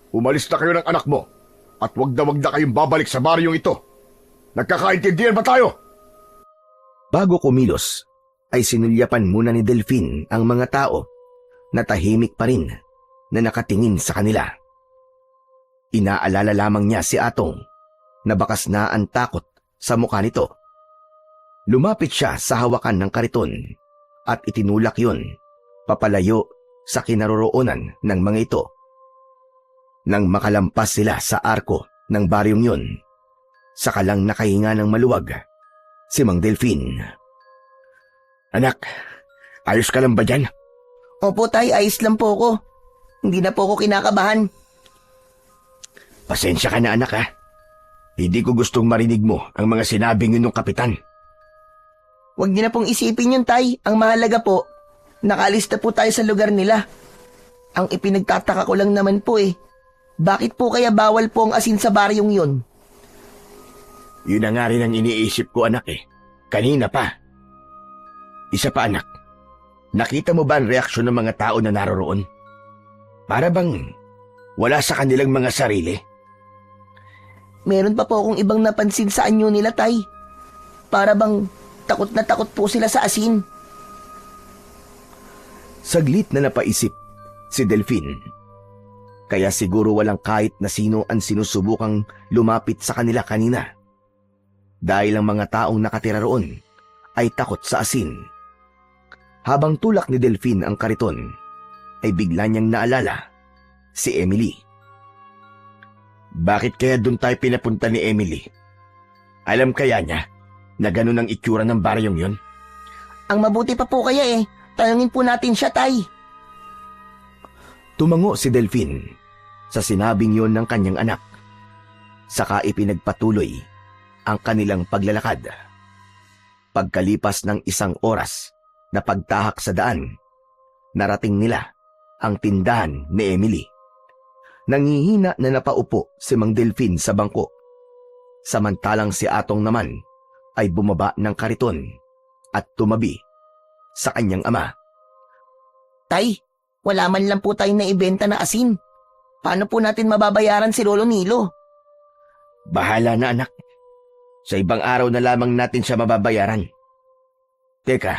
S2: Umalis na kayo ng anak mo. At wag na kayong babalik sa baryong ito. Nagkakaintindihan ba tayo?
S1: Bago kumilos, ay sinulyapan muna ni Delphine ang mga tao na tahimik pa rin na nakatingin sa kanila. Inaalala lamang niya si Atong na bakas na ang takot sa mukha nito. Lumapit siya sa hawakan ng kariton at itinulak yun papalayo sa kinaroroonan ng mga ito. Nang makalampas sila sa arko ng baryong yun, saka lang nakahinga ng maluwag si Mang Delphine. Anak, ayos ka lang ba dyan?
S3: Opo, Tay, ayos lang po ako. Hindi na po ako kinakabahan.
S1: Pasensya ka na, anak, ha? Hindi ko gustong marinig mo ang mga sinabing yun ng kapitan.
S3: Huwag niyo na pong isipin yun, Tay. Ang mahalaga po, nakalista po tayo sa lugar nila. Ang ipinagtataka ko lang naman po bakit po kaya bawal po ang asin sa baryong yun?
S2: Yun na nga rin ang iniisip ko, anak Kanina pa. Isa pa, anak. Nakita mo ba ang reaksyon ng mga tao na naroroon? Para bang wala sa kanilang mga sarili?
S3: Meron pa po akong ibang napansin sa anyo nila, Tay. Para bang takot na takot po sila sa asin.
S1: Saglit na napaisip si Delphine. Kaya siguro walang kahit na sino ang sinusubukang lumapit sa kanila kanina. Dahil ang mga taong nakatira roon ay takot sa asin. Habang tulak ni Delphine ang kariton, ay bigla niyang naalala si Emily.
S2: Bakit kaya doon tayo pinapunta ni Emily? Alam kaya niya na ganun ang itsura ng baryong yun?
S3: Ang mabuti pa po kaya tanungin po natin siya, Tay.
S1: Tumango si Delphine sa sinabing yon ng kanyang anak. Saka ipinagpatuloy ang kanilang paglalakad. Pagkalipas ng 1 oras na pagtahak sa daan, narating nila ang tindahan ni Emily. Nangihina na napaupo si Mang Delphine sa bangko. Samantalang si Atong naman ay bumaba ng kariton at tumabi sa kanyang ama.
S3: Tay, wala man lang po tayong naibenta na asin. Paano po natin mababayaran si Lolo Nilo?
S2: Bahala na, anak. Sa ibang araw na lamang natin siya mababayaran. Teka,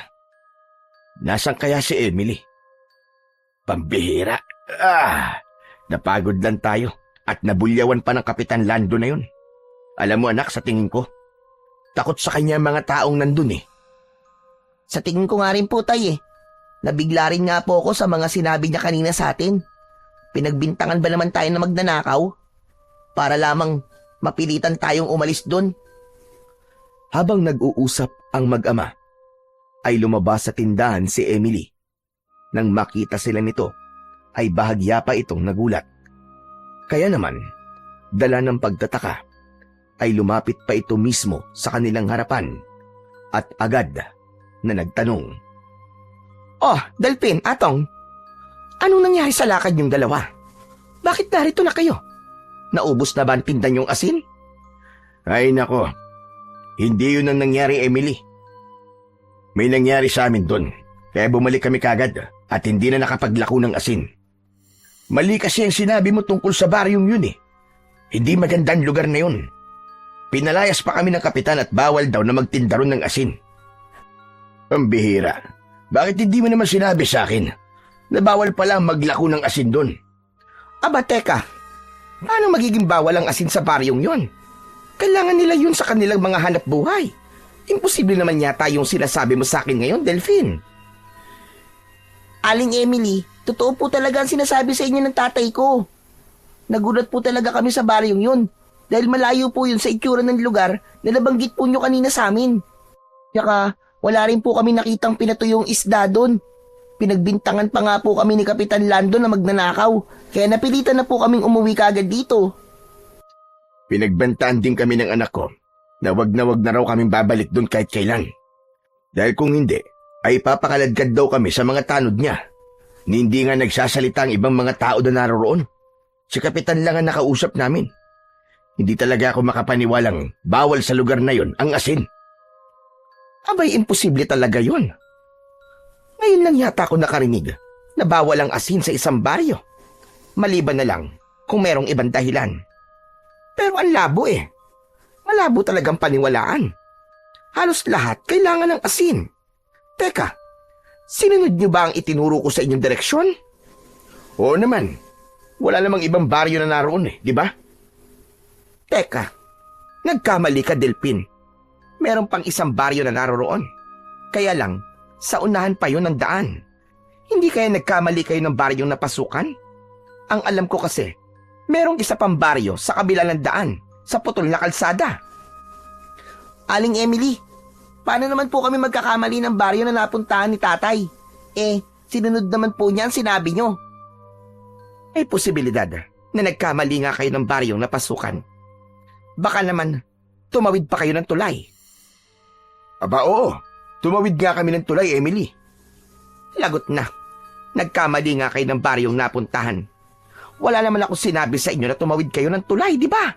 S2: nasan kaya si Emily? Pambihira. Napagod lang tayo at nabulyawan pa ng Kapitan Lando na yun. Alam mo, anak, sa tingin ko, takot sa kanya mga taong nandun
S3: Sa tingin ko nga rin po, Tay Nabigla rin nga po ako sa mga sinabi niya kanina sa atin. Pinagbintangan ba naman tayo na magnanakaw? Para lamang mapilitan tayong umalis doon.
S1: Habang nag-uusap ang mag-ama, ay lumabas sa tindahan si Emily. Nang makita sila nito, ay bahagya pa itong nagulat. Kaya naman, dala ng pagtataka, ay lumapit pa ito mismo sa kanilang harapan at agad na nagtanong.
S3: Oh, Delphine, Atong, anong nangyari sa lakad niyong dalawa? Bakit narito na kayo? Naubos na ba ang tinda niyong asin?
S2: Ay nako, hindi yun ang nangyari, Emily. May nangyari sa amin doon, kaya bumalik kami kagad at hindi na nakapaglako ng asin. Mali kasi ang sinabi mo tungkol sa baryong yun Hindi magandang lugar na yun. Pinalayas pa kami ng kapitan at bawal daw na magtinda ron ng asin. Ang bihira, bakit hindi mo naman sinabi sa akin na bawal pala maglako ng asin doon?
S3: Aba, teka, paano magiging bawal ang asin sa baryong yun? Kailangan nila yun sa kanilang mga hanap buhay. Imposible naman yata yung sinasabi mo sa akin ngayon, Delphine. Aling Emily, totoo po talaga ang sinasabi sa inyo ng tatay ko. Nagulat po talaga kami sa baryong yun dahil malayo po yun sa itsura ng lugar na nabanggit po nyo kanina sa amin. Tsaka wala rin po kami nakitang pinatuyong isda doon. Pinagbintangan pa nga po kami ni Kapitan Lando na magnanakaw kaya napilitan na po kaming umuwi kaagad dito.
S2: Pinagbantaan din kami ng anak ko na wag na raw kaming babalik doon kahit kailan. Dahil kung hindi, ay papakaladkad daw kami sa mga tanod niya. Hindi nga nagsasalita ang ibang mga tao na naroroon. Si Kapitan lang ang nakausap namin. Hindi talaga ako makapaniwalang bawal sa lugar na yon ang asin.
S3: Abay, imposible talaga yon. Ngayon lang yata ako nakarinig na bawal ang asin sa isang baryo. Maliban na lang kung merong ibang dahilan. Pero ang labo Malabo talagang paniwalaan. Halos lahat kailangan ng asin. Teka, sinunod niyo ba ang itinuro ko sa inyong direksyon?
S2: Oo naman. Wala namang ibang baryo na naroon di ba?
S3: Teka, nagkamali ka, Delphine. Meron pang isang baryo na naroroon. Kaya lang, sa unahan pa yon ng daan. Hindi kaya nagkamali kayo ng baryong napasukan? Ang alam ko kasi, merong isa pang baryo sa kabila ng daan, sa putol na kalsada. Aling Emily, paano naman po kami magkakamali ng baryo na napuntahan ni tatay? Sinunod naman po niya ang sinabi nyo. May posibilidad na nagkamali nga kayo ng baryong napasukan. Baka naman, tumawid pa kayo ng tulay.
S2: Aba oo,
S1: Tumawid nga kami ng tulay, Emily.
S3: Lagot na. Nagkamali nga kayo ng baryong napuntahan. Wala naman ako sinabi sa inyo na tumawid kayo ng tulay, di ba?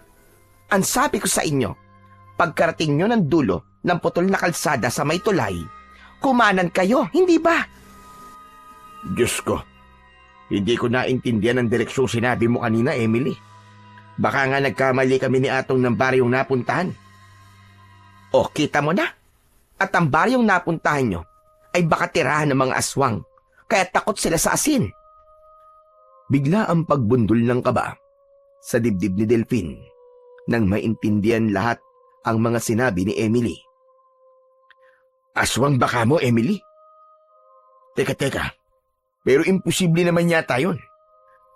S3: Ang sabi ko sa inyo, pagkarating nyo ng dulo ng putol na kalsada sa may tulay, kumanan kayo, hindi ba?
S1: Diyos ko, hindi ko naintindihan ang direksyong sinabi mo kanina, Emily. Baka nga nagkamali kami ni Atong ng baryong napuntahan.
S3: O, kita mo na. At ang baryong napuntahan nyo ay baka tirahan ng mga aswang, kaya takot sila sa asin.
S1: Bigla ang pagbundol ng kaba sa dibdib ni Delphine nang maintindihan lahat ang mga sinabi ni Emily. Aswang baka mo, Emily? Teka. Pero imposible naman yata yun.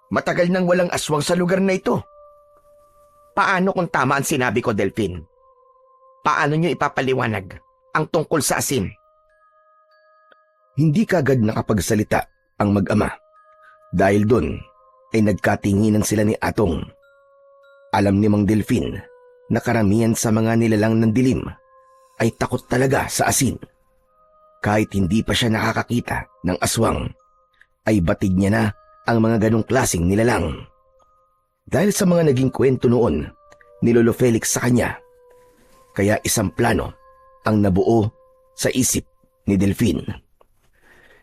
S1: Matagal nang walang aswang sa lugar na ito.
S3: Paano kung tama ang sinabi ko, Delphine? Paano nyo ipapaliwanag ang tungkol sa asin?
S1: Hindi kagad nakapagsalita ang mag-ama. Dahil doon ay nagkatinginan sila ni Atong. Alam ni Mang Delphine na karamihan sa mga nilalang ng dilim ay takot talaga sa asin. Kahit hindi pa siya nakakakita ng aswang, ay batid niya na ang mga ganong klaseng nilalang. Dahil sa mga naging kwento noon ni Lolo Felix sa kanya, kaya isang plano ang nabuo sa isip ni Delphine.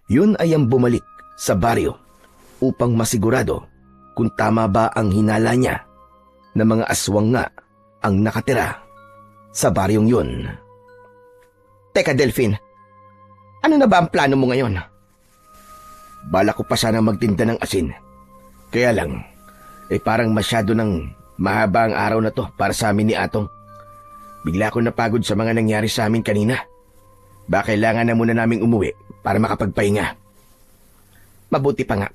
S1: Yun ay ang bumalik sa baryo upang masigurado kung tama ba ang hinala niya na mga aswang nga ang nakatira sa baryong yun.
S3: Teka, Delphine, ano na ba ang plano mo ngayon?
S1: Bala ko pa sana magtinda ng asin. Kaya lang, parang masyado ng mahaba ang araw na to para sa amin ni Atong. Bigla ako napagod sa mga nangyari sa amin kanina. Baka kailangan na muna naming umuwi para makapagpahinga.
S3: Mabuti pa nga.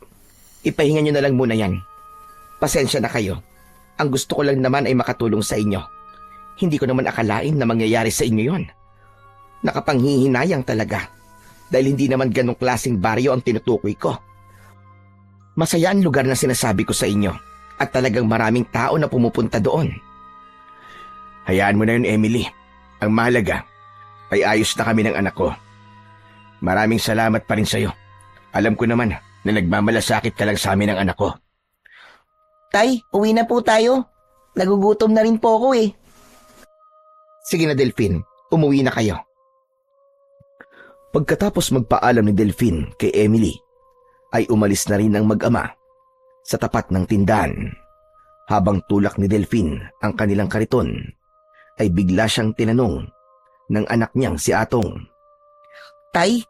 S3: Ipahinga nyo na lang muna yan. Pasensya na kayo. Ang gusto ko lang naman ay makatulong sa inyo. Hindi ko naman akalain na mangyayari sa inyo yon. Nakapanghihinayang talaga. Dahil hindi naman ganong klaseng baryo ang tinutukoy ko. Masaya ang lugar na sinasabi ko sa inyo. At talagang maraming tao na pumupunta doon.
S1: Hayaan mo na yun, Emily. Ang mahalaga ay ayos na kami ng anak ko. Maraming salamat pa rin sa'yo. Alam ko naman na nagmamalasakit ka lang sa amin ng anak ko.
S3: Tay, uwi na po tayo. Nagugutom na rin po ako eh. Sige na, Delphine. Umuwi na kayo.
S1: Pagkatapos magpaalam ni Delphine kay Emily, ay umalis na rin ang mag-ama sa tapat ng tindahan. Habang tulak ni Delphine ang kanilang kariton, ay bigla siyang tinanong ng anak niyang si Atong.
S3: Tay,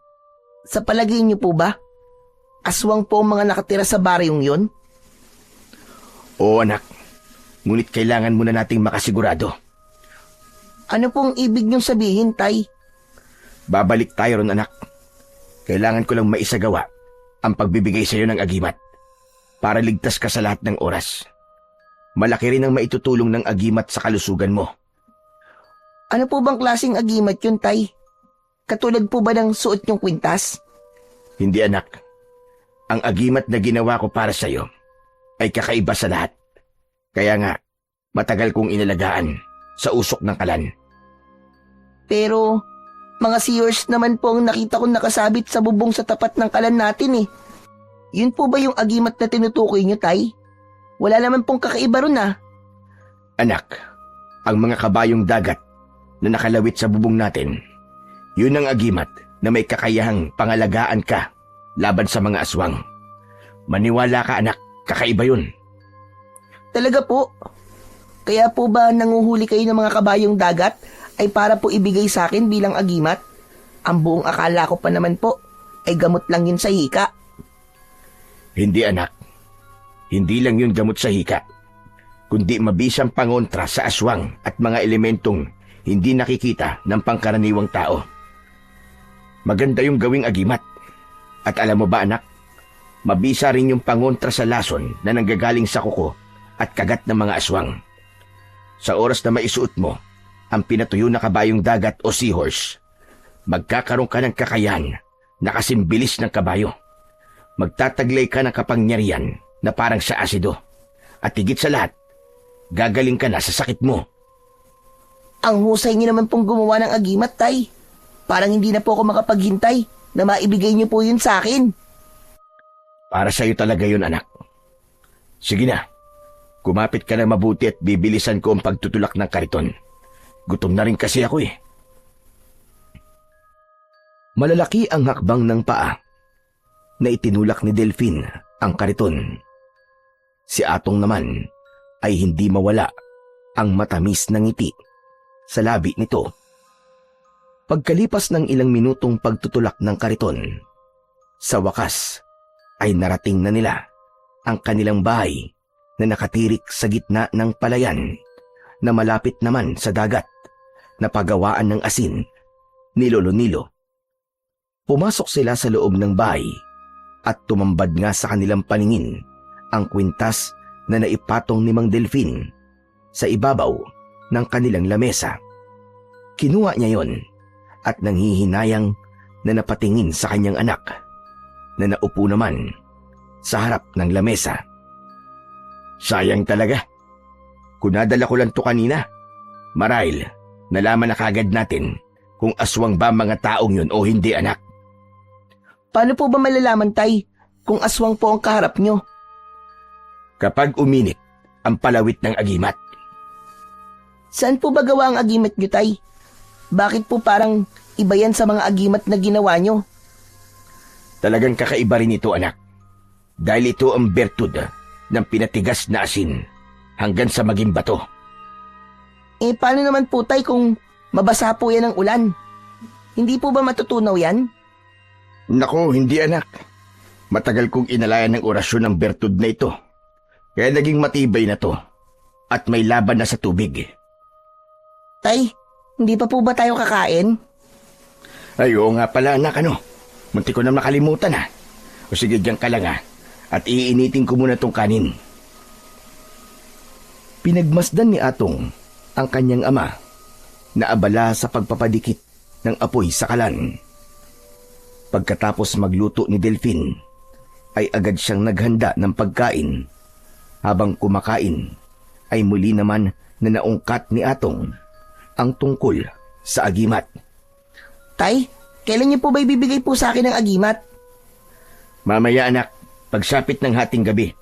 S3: sa palagay niyo po ba, aswang po ang mga nakatira sa baryong yon?
S1: Oo, anak. Ngunit kailangan muna nating makasigurado.
S3: Ano pong ibig niyong sabihin, Tay?
S1: Babalik tayo ron, anak. Kailangan ko lang maisagawa ang pagbibigay sa iyo ng agimat para ligtas ka sa lahat ng oras. Malaki rin ang maitutulong ng agimat sa kalusugan mo.
S3: Ano po bang klaseng agimat yun, Tay? Katulad po ba ng suot niyong kwintas?
S1: Hindi, anak. Ang agimat na ginawa ko para sa iyo ay kakaiba sa lahat. Kaya nga, matagal kong inalagaan sa usok ng kalan.
S3: Pero, mga seers naman po ang nakita kong nakasabit sa bubong sa tapat ng kalan natin eh. Yun po ba yung agimat na tinutukoy niyo, Tay? Wala naman pong kakaiba ron ah.
S1: Anak, ang mga kabayong dagat na nakalawit sa bubong natin, yun ang agimat na may kakayahang pangalagaan ka laban sa mga aswang. Maniwala ka, anak, kakaiba yun.
S3: Talaga po? Kaya po ba nanguhuli kayo ng mga kabayong dagat ay para po ibigay sa akin bilang agimat? Ang buong akala ko pa naman po ay gamot lang yun sa hika.
S1: Hindi, anak. Hindi lang yun gamot sa hika, kundi mabisang pangontra sa aswang at mga elementong hindi nakikita ng pangkaraniwang tao. Maganda yung gawing agimat. At alam mo ba, anak, mabisa rin yung pangontra sa lason na nanggagaling sa kuko at kagat ng mga aswang. Sa oras na maisuot mo ang pinatuyo na kabayong dagat o seahorse, magkakaroon ka ng kakayahan na kasimbilis ng kabayo. Magtataglay ka ng kapangyarihan na parang sa asido. At higit sa lahat, gagaling ka na sa sakit mo.
S3: Ang husay niyo naman pong gumawa ng agimat, Tay. Parang hindi na po ako makapaghintay na maibigay niyo po yun sa akin.
S1: Para sa'yo talaga yun, anak. Sige na, kumapit ka na mabuti at bibilisan ko ang pagtutulak ng kariton. Gutom na rin kasi ako eh. Malalaki ang hakbang ng paa na itinulak ni Delphine ang kariton. Si Atong naman ay hindi mawala ang matamis na ngiti sa labi nito. Pagkalipas ng ilang minutong pagtutulak ng kariton, sa wakas ay narating na nila ang kanilang bahay na nakatirik sa gitna ng palayan na malapit naman sa dagat na pagawaan ng asin ni Lolo Nilo. Pumasok sila sa loob ng bahay at tumambad nga sa kanilang paningin ang kwintas na naipatong ni Mang Delphine sa ibabaw ng kanilang lamesa. Kinuha niya yon at nanghihinayang na napatingin sa kanyang anak na naupo naman sa harap ng lamesa. Sayang talaga. Kung nadala ko lang to kanina, marahil nalaman na kagad natin kung aswang ba mga taong yun o hindi, anak.
S3: Paano po ba malalaman, Tay, kung aswang po ang kaharap nyo?
S1: Kapag uminit ang palawit ng agimat.
S3: Saan po ba gawa ang agimat nyo, Tay? Bakit po parang iba yan sa mga agimat na ginawa nyo?
S1: Talagang kakaiba rin ito, anak. Dahil ito ang bertud ng pinatigas na asin hanggang sa maging bato.
S3: Paano naman po, Tay, kung mabasa po yan ng ulan? Hindi po ba matutunaw yan?
S1: Nako, hindi, anak. Matagal kong inalayan ng orasyon ng bertud na ito. Kaya naging matibay na to at may laban na sa tubig.
S3: Tay, hindi pa po ba tayo kakain?
S1: Ay, oo nga pala, anak, ano? Munti ko na makalimutan, ha? O sige, diyan ka lang, ha? At iinitin ko muna tong kanin. Pinagmasdan ni Atong ang kanyang ama na abala sa pagpapadikit ng apoy sa kalan. Pagkatapos magluto ni Delphine, ay agad siyang naghanda ng pagkain. Habang kumakain, ay muli naman na naungkat ni Atong ang tungkol sa agimat.
S3: Tay, kailan niyo po ba ibibigay po sa akin ang agimat?
S1: Mamaya, anak, pagsapit ng hating gabi.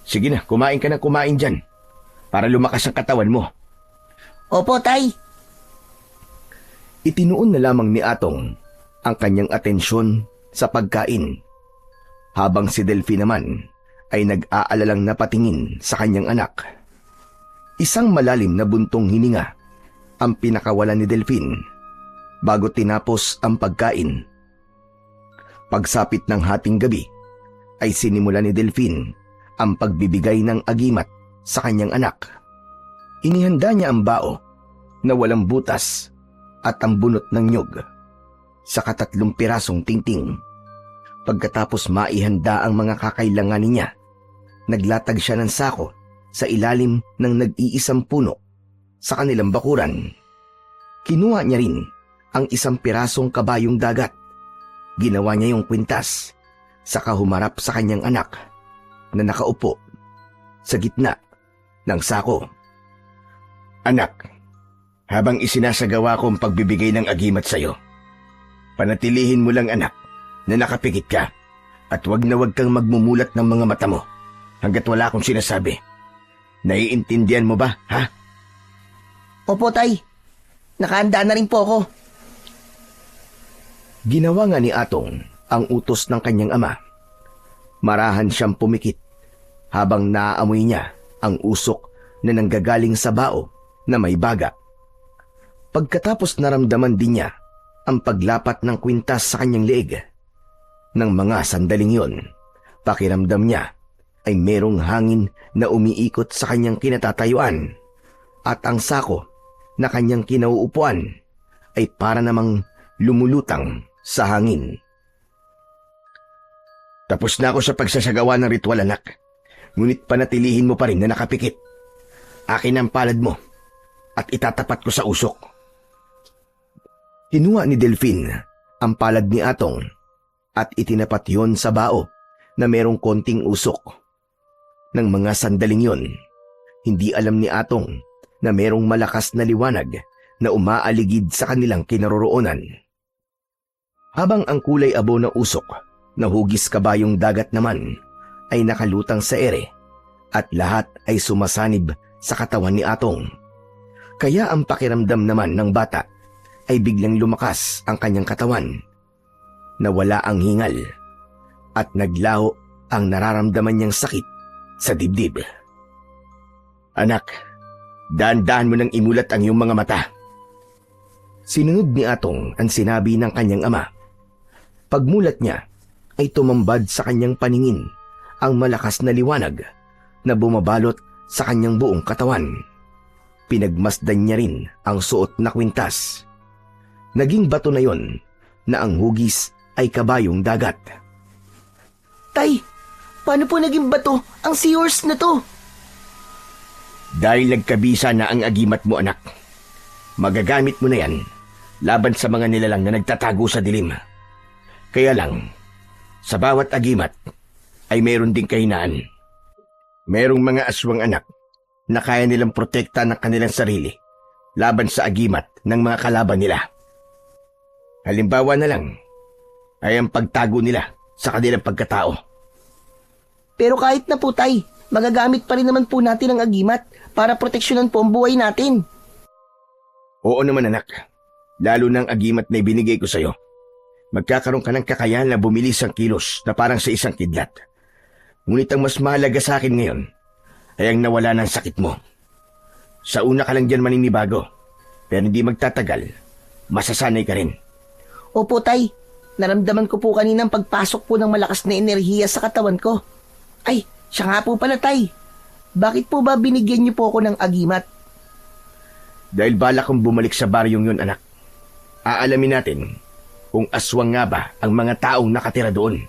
S1: Sige na, kumain ka na kumain dyan para lumakas ang katawan mo.
S3: Opo, Tay.
S1: Itinuon na lamang ni Atong ang kanyang atensyon sa pagkain, habang si Delphine naman ay nag-aalalang napatingin sa kanyang anak. Isang malalim na buntong hininga ang pinakawalan ni Delphine bago tinapos ang pagkain. Pagsapit ng hating gabi ay sinimula ni Delphine ang pagbibigay ng agimat sa kanyang anak. Inihanda niya ang bao na walang butas at ang bunot ng nyog sa 3 pirasong tingting. Pagkatapos maihanda ang mga kakailanganin niya, naglatag siya ng sako sa ilalim ng nag-iisang puno sa kanilang bakuran. Kinuha niya rin ang 1 pirasong kabayong dagat. Ginawa niya yung kwintas, saka humarap sa kanyang anak na nakaupo sa gitna ng sako. Anak, habang isinasagawa ko ang pagbibigay ng agimat sa'yo, panatilihin mo lang, anak, na nakapikit ka at wag na wag kang magmumulat ng mga mata mo hanggat wala akong sinasabi. Naiintindihan mo ba, ha?
S3: Opo, Tay. Nakahanda na rin po ako.
S1: Ginawa nga ni Atong ang utos ng kanyang ama. Marahan siyang pumikit habang naaamoy niya ang usok na nanggagaling sa bao na may baga. Pagkatapos naramdaman din niya ang paglapat ng kwintas sa kanyang leeg. Nang mga sandaling yon, pakiramdam niya ay merong hangin na umiikot sa kanyang kinatatayuan at ang sako na kanyang kinauupuan ay para namang lumulutang sa hangin. Tapos na ako sa pagsasagawa ng ritual, anak. Ngunit panatilihin mo pa rin na nakapikit. Akin ang palad mo at itatapat ko sa usok. Kinuha ni Delphine ang palad ni Atong at itinapat yon sa bao na merong konting usok. Nang mga sandaling yon, hindi alam ni Atong na merong malakas na liwanag na umaaligid sa kanilang kinaroroonan. Habang ang kulay abo na usok na hugis kabayong dagat naman ay nakalutang sa ere at lahat ay sumasanib sa katawan ni Atong. Kaya ang pakiramdam naman ng bata ay biglang lumakas ang kanyang katawan. Nawala ang hingal at naglaho ang nararamdaman niyang sakit sa dibdib. Anak, daan-daan mo nang imulat ang iyong mga mata. Sinunod ni Atong ang sinabi ng kanyang ama. Pagmulat niya ay tumambad sa kanyang paningin ang malakas na liwanag na bumabalot sa kanyang buong katawan. Pinagmasdan niya rin ang suot na kwintas. Naging bato na yon na ang hugis ay kabayong dagat.
S3: Tay, paano po naging bato ang seahorse na to?
S1: Dahil nagkabisa na ang agimat mo, anak. Magagamit mo na yan laban sa mga nilalang na nagtatago sa dilim. Kaya lang, sa bawat agimat ay mayroon ding kahinaan. Merong mga aswang anak na kaya nilang protekta ng kanilang sarili laban sa agimat ng mga kalaban nila. Halimbawa na lang ay ang pagtago nila sa kanilang pagkatao.
S3: Pero kahit na po, tay, magagamit pa rin naman po natin ang agimat para proteksyonan po ang buhay natin.
S1: Oo naman, anak. Lalo ng agimat na ibinigay ko sa'yo. Magkakaroon ka ng kakayahan na bumilis ang kilos na parang sa isang kidlat. Ngunit ang mas mahalaga sa akin ngayon ay ang nawala ng sakit mo. Sa una ka lang dyan maninibago, pero hindi magtatagal, masasanay ka rin.
S3: Opo, tay. Naramdaman ko po kanina ang pagpasok po ng malakas na enerhiya sa katawan ko. Ay, siya nga po pala, tay. Bakit po ba binigyan niyo po ako ng agimat?
S1: Dahil balak kong bumalik sa baryong yun, anak. Aalamin natin kung aswang nga ba ang mga taong nakatira doon.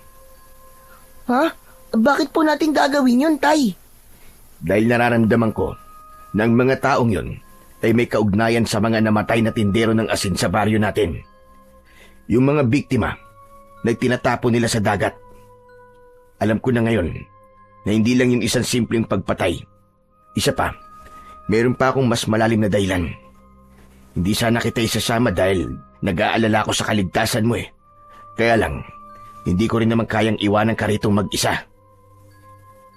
S3: Ha? Bakit po natin gagawin yun, tay?
S1: Dahil nararamdaman ko na ang mga taong yun ay may kaugnayan sa mga namatay na tindero ng asin sa baryo natin. Yung mga biktima na tinatapo nila sa dagat. Alam ko na ngayon na hindi lang yung isang simpleng pagpatay. Isa pa, meron pa akong mas malalim na dahilan. Hindi sana kita isasama dahil nag-aalala ko sa kaligtasan mo eh. Kaya lang, hindi ko rin naman kayang iwanan ka rito mag-isa.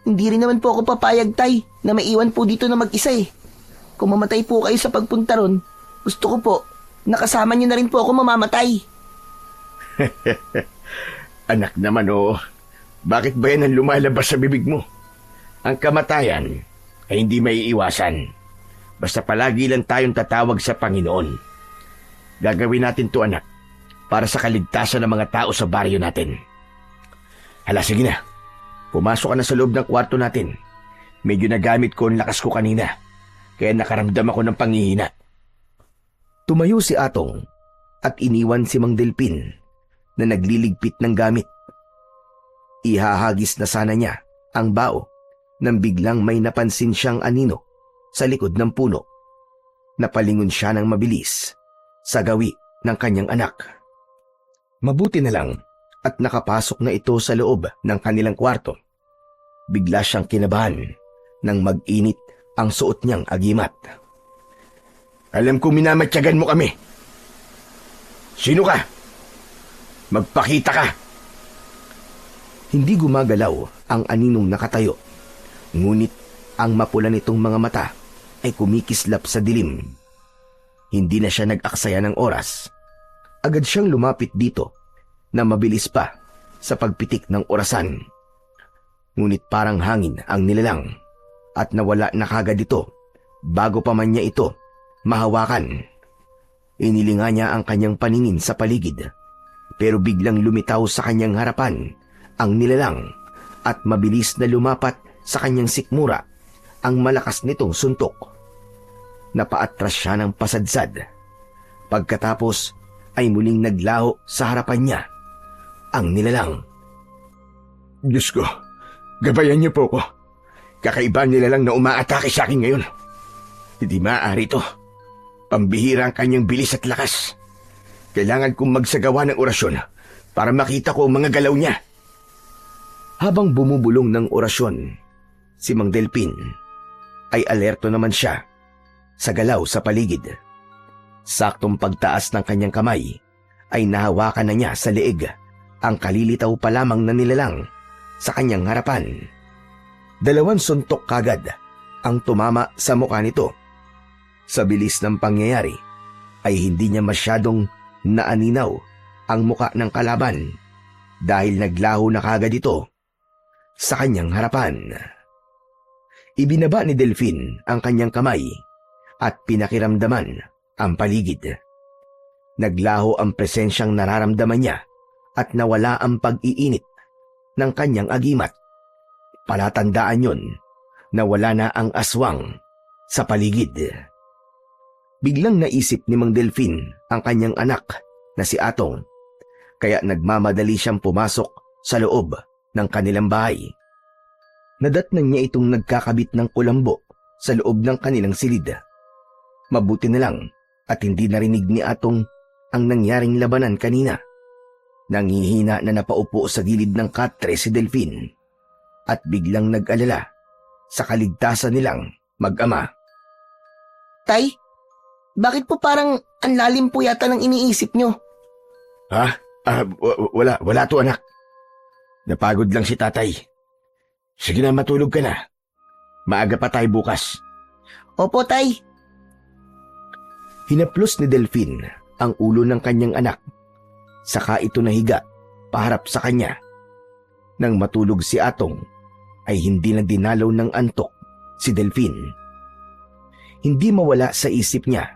S3: Hindi rin naman po ako papayag, tay, na maiwan po dito na mag-isa eh. Kung mamatay po kayo sa pagpunta ron, gusto ko po, nakasama niyo na rin po ako mamamatay.
S1: Anak naman oh, bakit ba yan ang lumalabas sa bibig mo? Ang kamatayan ay hindi maiiwasan. Basta palagi lang tayong tatawag sa Panginoon. Gagawin natin to, anak, para sa kaligtasan ng mga tao sa baryo natin. Hala, sige na. Pumasok ka na sa loob ng kwarto natin. Medyo nagamit ko ang lakas ko kanina, kaya nakaramdam ako ng panghihina. Tumayo si Atong at iniwan si Mang Delpin na nagliligpit ng gamit. Ihahagis na sana niya ang bao nang biglang may napansin siyang anino sa likod ng puno. Napalingon siya ng mabilis sa gawi ng kanyang anak. Mabuti na lang at nakapasok na ito sa loob ng kanilang kwarto. Bigla siyang kinabahan nang mag-init ang suot niyang agimat. Alam ko minamatyagan mo kami. Sino ka? Magpakita ka! Hindi gumagalaw ang aninong nakatayo. Ngunit ang mapula nitong mga mata ay kumikislap sa dilim. Hindi na siya nag-aksaya ng oras. Agad siyang lumapit dito na mabilis pa sa pagpitik ng orasan. Ngunit parang hangin ang nilalang at nawala na kagad ito bago pa man niya ito mahawakan. Inilinga niya ang kanyang paningin sa paligid pero biglang lumitaw sa kanyang harapan ang nilalang at mabilis na lumapat sa kanyang sikmura ang malakas nitong suntok. Napaatras siya ng pasadsad. Pagkatapos ay muling naglaho sa harapan niya ang nilalang.
S2: Diyos ko, gabayan niyo po ko. Kakaiba nilalang na umaatake sa akin ngayon. Hindi maaari ito. Pambihira ang kanyang bilis at lakas. Kailangan kong magsagawa ng orasyon para makita ko ang mga galaw niya.
S1: Habang bumubulong ng orasyon, si Mang Delpin ay alerto naman siya sa galaw sa paligid. Saktong pagtaas ng kanyang kamay ay nahawakan na niya sa leeg ang kalilitaw pa lamang na nilalang sa kanyang harapan. 2 suntok kagad ang tumama sa mukha nito. Sa bilis ng pangyayari ay hindi niya masyadong naaninaw ang mukha ng kalaban dahil naglaho na kagad ito sa kanyang harapan. Ibinaba ni Delphine ang kanyang kamay at pinakiramdaman ang paligid. Naglaho ang presensyang nararamdaman niya at nawala ang pag-iinit ng kanyang agimat. Palatandaan yon na wala na ang aswang sa paligid. Biglang naisip ni Mang Delphine ang kanyang anak na si Atong, kaya nagmamadali siyang pumasok sa loob ng kanilang bahay. Nadatnan niya itong nagkakabit ng kulambo sa loob ng kanilang silid. Mabuti na lang at hindi narinig ni Atong ang nangyaring labanan kanina. Nanghihina na napaupo sa gilid ng katre si Delphine at biglang nag-alala sa kaligtasan nilang mag-ama.
S3: Tay, bakit po parang ang lalim po yata ng iniisip nyo?
S2: Ha? Wala to anak. Napagod lang si tatay. Sige na, matulog ka na. Maaga pa tayo bukas.
S3: Opo, Tay.
S1: Hinaplos ni Delphine ang ulo ng kanyang anak. Saka ito nahiga paharap sa kanya. Nang matulog si Atong, ay hindi na dinalaw ng antok si Delphine. Hindi mawala sa isip niya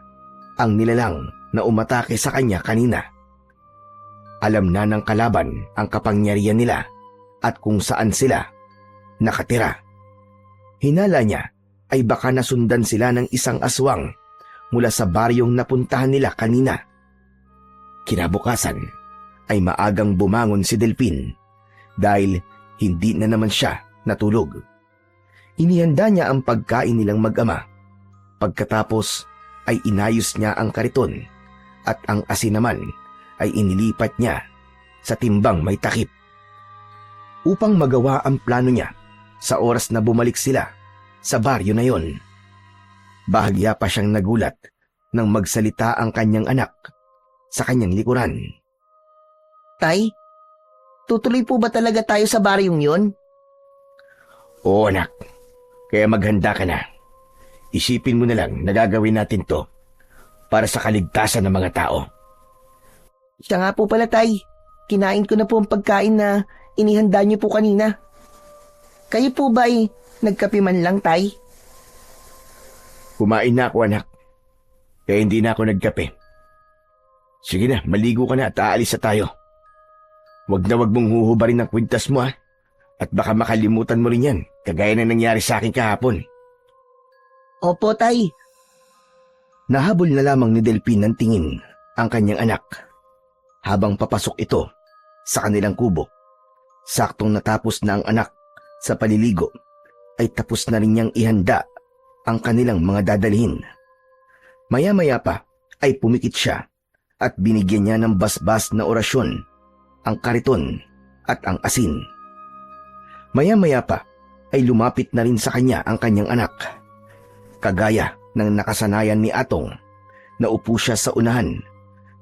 S1: ang nilalang na umatake sa kanya kanina. Alam na ng kalaban ang kapangyarihan nila at kung saan sila nakatira. Hinala niya ay baka nasundan sila ng isang aswang mula sa baryong napuntahan nila kanina. Kinabukasan ay maagang bumangon si Delphine dahil hindi na naman siya natulog. Inihanda niya ang pagkain nilang mag-ama. Pagkatapos ay inayos niya ang kariton at ang asin naman ay inilipat niya sa timbang may takip. Upang magawa ang plano niya sa oras na bumalik sila sa baryo na yon. Bahagya pa siyang nagulat nang magsalita ang kanyang anak sa kanyang likuran.
S3: Tay, tutuloy po ba talaga tayo sa baryong yon?
S2: Oo anak, kaya maghanda ka na. Isipin mo na lang na gagawin natin to para sa kaligtasan ng mga tao.
S3: Siya nga po pala, Tay. Kinain ko na po ang pagkain na inihanda niyo po kanina. Kayo po ba ay nagkape man lang, Tay?
S2: Kumain na ako anak, kaya hindi na ako nagkape. Sige na, maligo ka na at aalis na tayo. Wag na wag mong huhubarin ang kwintas mo at baka makalimutan mo rin yan, kagaya na nangyari sa akin kahapon.
S3: Opo, Tay.
S1: Nahabol na lamang ni Delphine ng tingin ang kanyang anak. Habang papasok ito sa kanilang kubo, saktong natapos na ang anak sa paliligo, ay tapos na rin niyang ihanda ang kanilang mga dadalhin. Maya-maya pa ay pumikit siya at binigyan niya ng basbas na orasyon ang kariton at ang asin. Maya-maya pa ay lumapit na rin sa kanya ang kanyang anak. Kagaya ng nakasanayan ni Atong, naupo siya sa unahan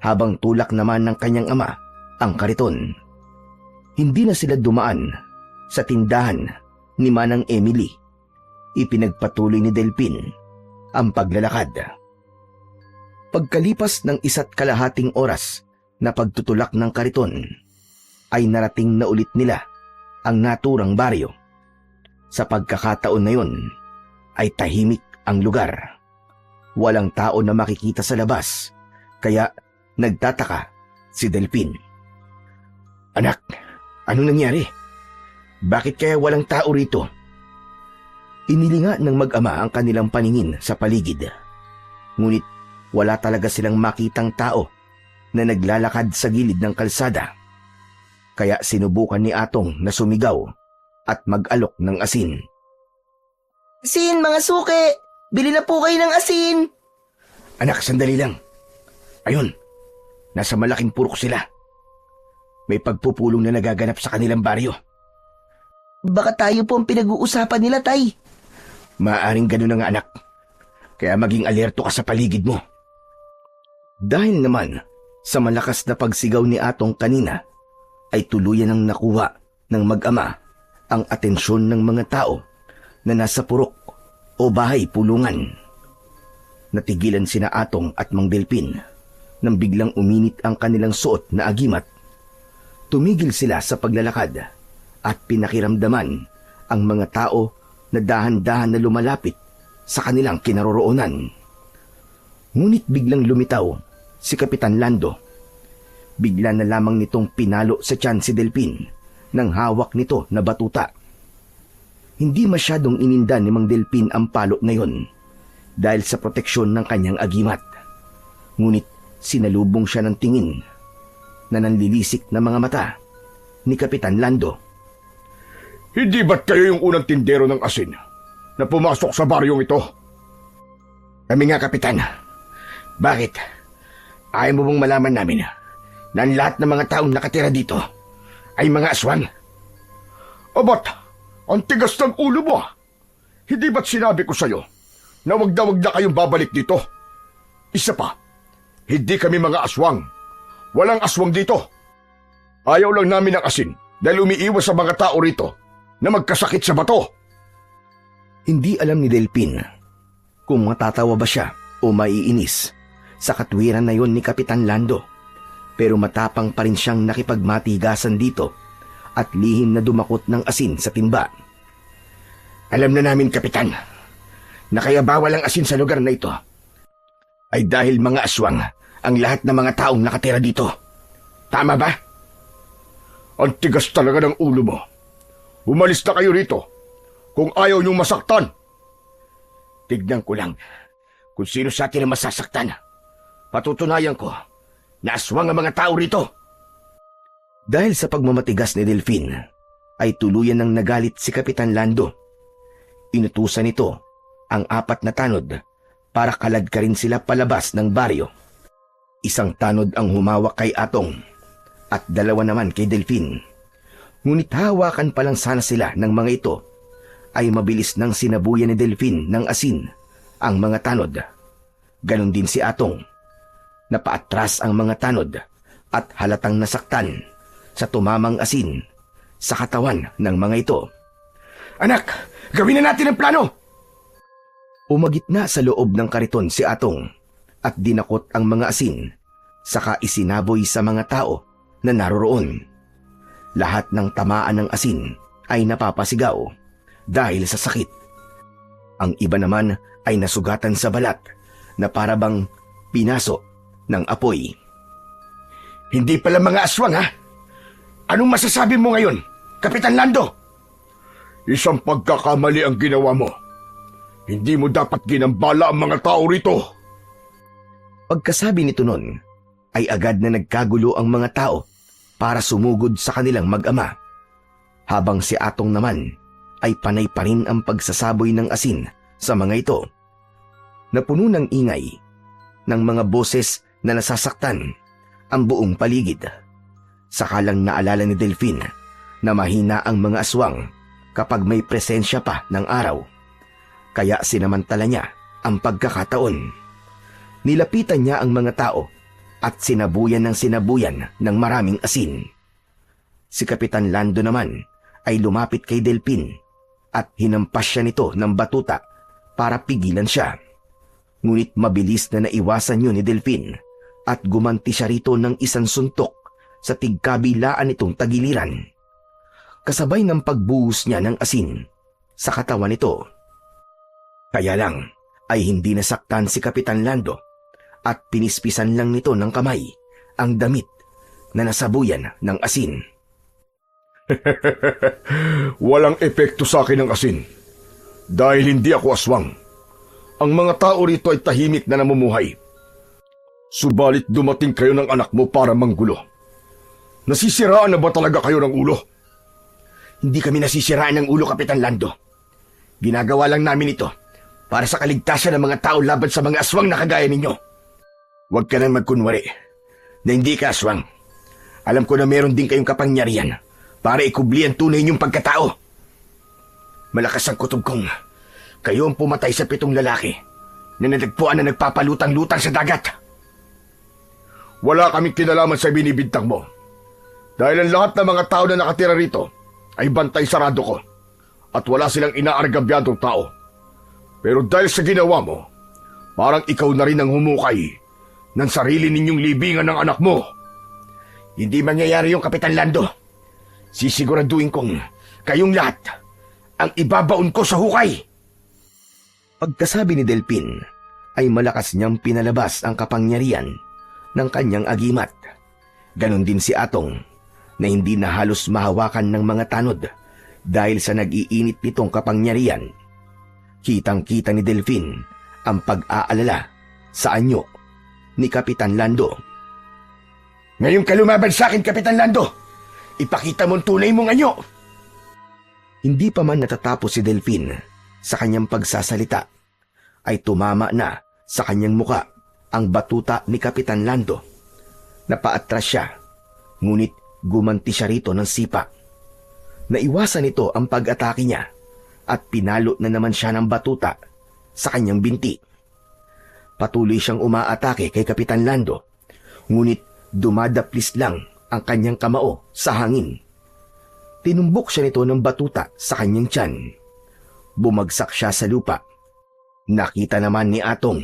S1: habang tulak naman ng kanyang ama ang kariton. Hindi na sila dumaan sa tindahan ni Manang Emily. Ipinagpatuloy ni Delphine ang paglalakad. Pagkalipas ng 1.5 oras na pagtutulak ng kariton, ay narating na ulit nila ang naturang baryo. Sa pagkakataon na yun, ay tahimik ang lugar. Walang tao na makikita sa labas, kaya nagtataka si Delphine.
S2: Anak, anong nangyari? Bakit kaya walang tao rito?
S1: Inilinga ng mag-ama ang kanilang paningin sa paligid. Ngunit wala talaga silang makitang tao na naglalakad sa gilid ng kalsada. Kaya sinubukan ni Atong na sumigaw at mag-alok ng asin.
S3: Asin, mga suki! Bili na po kayo ng asin!
S2: Anak, sandali lang. Ayun, nasa malaking purok sila. May pagpupulong na nagaganap sa kanilang baryo.
S3: Baka tayo po ang pinag-uusapan nila, Tay.
S2: Maaring ganun na nga anak. Kaya maging alerto ka sa paligid mo.
S1: Dahil naman Sa malakas na pagsigaw ni Atong kanina, ay tuluyan ng nakuha ng mag-ama ang atensyon ng mga tao na nasa purok o bahay pulungan. Natigilan sina Atong at Mang Delpin nang biglang uminit ang kanilang suot na agimat. Tumigil sila sa paglalakad at pinakiramdaman ang mga tao na dahan-dahan na lumalapit sa kanilang kinaroroonan. Ngunit biglang lumitaw si Kapitan Lando. Bigla na lamang nitong pinalo sa tiyan si Delpin nang hawak nito na batuta. Hindi masyadong ininda ni Mang Delpin ang palo na yon dahil sa proteksyon ng kanyang agimat. Ngunit sinalubong siya ng tingin na nanlilisik na mga mata ni Kapitan Lando.
S2: Hindi ba't kayo yung unang tindero ng asin na pumasok sa baryong ito?
S1: Kami nga, Kapitan. Bakit? Ayaw mo bang malaman namin na ang lahat ng mga taong nakatira dito ay mga aswang?
S2: Abat, ang tigas ng ulo mo. Hindi ba't sinabi ko sa'yo na wag na kayong babalik dito? Isa pa, hindi kami mga aswang. Walang aswang dito. Ayaw lang namin ng asin dahil umiiwas sa mga tao rito na magkasakit sa bato.
S1: Hindi alam ni Delpin kung matatawa ba siya o maiinis sa katwiran na yon ni Kapitan Lando. Pero matapang pa rin siyang nakipagmatigasan dito at lihim na dumakot ng asin sa timba. Alam na namin, Kapitan, na kaya bawal ang asin sa lugar na ito ay dahil mga aswang ang lahat ng mga taong nakatira dito. Tama ba?
S2: Ang tigas talaga ng ulo mo. Umalis na kayo rito kung ayaw niyong masaktan.
S1: Tignan ko lang kung sino sa atin ang masasaktan. Patutunayan ko na aswang ang mga tao rito. Dahil sa pagmamatigas ni Delphin, ay tuluyan ng nagalit si Kapitan Lando. Inutusan nito ang 4 na tanod para kaladkarin sila palabas ng baryo. Isang tanod ang humawak kay Atong at 2 naman kay Delphin. Ngunit hawakan pa lang sana sila ng mga ito ay mabilis nang sinabuyan ni Delphin ng asin ang mga tanod. Ganon din si Atong. Napaatras ang mga tanod at halatang nasaktan sa tumamang asin sa katawan ng mga ito.
S2: Anak, gawin na natin ang plano!
S1: Umagitna sa loob ng kariton si Atong at dinakot ang mga asin, saka isinaboy sa mga tao na naroroon. Lahat ng tamaan ng asin ay napapasigaw dahil sa sakit. Ang iba naman ay nasugatan sa balat na parabang pinaso ng apoy.
S2: Hindi pala mga aswang, ha? Anong masasabi mo ngayon, Kapitan Lando? Isang pagkakamali ang ginawa mo. Hindi mo dapat ginambala ang mga tao rito.
S1: Pagkasabi nito nun, ay agad na nagkagulo ang mga tao para sumugod sa kanilang mag-ama. Habang si Atong naman ay panay pa rin ang pagsasaboy ng asin sa mga ito. Napuno ng ingay ng mga boses na nasasaktan ang buong paligid. Sakalang naalala ni Delphin na mahina ang mga aswang kapag may presensya pa ng araw. Kaya sinamantala niya ang pagkakataon. Nilapitan niya ang mga tao at sinabuyan ng maraming asin. Si Kapitan Lando naman ay lumapit kay Delphin at hinampas siya nito ng batuta para pigilan siya. Ngunit mabilis na naiwasan yun ni Delphin at gumanti siya rito ng isang suntok sa tigkabilaan nitong tagiliran. Kasabay ng pagbuhos niya ng asin sa katawan nito. Kaya lang ay hindi nasaktan si Kapitan Lando at pinispisan lang nito ng kamay ang damit na nasabuyan ng asin.
S2: Walang epekto sa akin ang asin dahil hindi ako aswang. Ang mga tao rito ay tahimik na namumuhay. Subalit dumating kayo ng anak mo para manggulo. Nasisiraan na ba talaga kayo ng ulo?
S1: Hindi kami nasisiraan ng ulo, Kapitan Lando. Ginagawa lang namin ito para sa kaligtasan ng mga tao laban sa mga aswang na kagaya ninyo. Huwag ka nang magkunwari na hindi ka aswang. Alam ko na meron din kayong kapangyarihan para ikubli ang tunay niyong pagkatao. Malakas ang kutob kong kayo ang pumatay sa 7 lalaki na nadagpuan na nagpapalutang-lutang sa dagat.
S2: Wala kaming kinalaman sa binibintang mo. Dahil ang lahat ng mga tao na nakatira rito ay bantay sarado ko at wala silang inaargabyadong tao. Pero dahil sa ginawa mo, parang ikaw na rin ang humukay ng sarili ninyong libingan ng anak mo. Hindi mangyayari yung Kapitan Lando. Sisiguraduhin kong kayong lahat ang ibabaon ko sa hukay.
S1: Pagkasabi ni Delpin, ay malakas niyang pinalabas ang kapangyarihan ng kanyang agimat. Ganon din si Atong, na hindi na halos mahawakan ng mga tanod dahil sa nag-iinit nitong kapangyarihan. Kitang-kita ni Delphin ang pag-aalala sa anyo ni Kapitan Lando.
S2: Ngayon ka lumaban sa akin, Kapitan Lando. Ipakita mo ang tunay mong anyo.
S1: Hindi pa man natatapos si Delphin sa kanyang pagsasalita, ay tumama na sa kanyang muka ang batuta ni Kapitan Lando. Napaatras siya, ngunit gumanti siya rito ng sipa. Naiwasan nito ang pag-atake niya at pinalo na naman siya ng batuta sa kanyang binti. Patuloy siyang umaatake kay Kapitan Lando, ngunit dumadaplis lang ang kanyang kamao sa hangin. Tinumbok siya nito ng batuta sa kanyang tiyan. Bumagsak siya sa lupa. Nakita naman ni Atong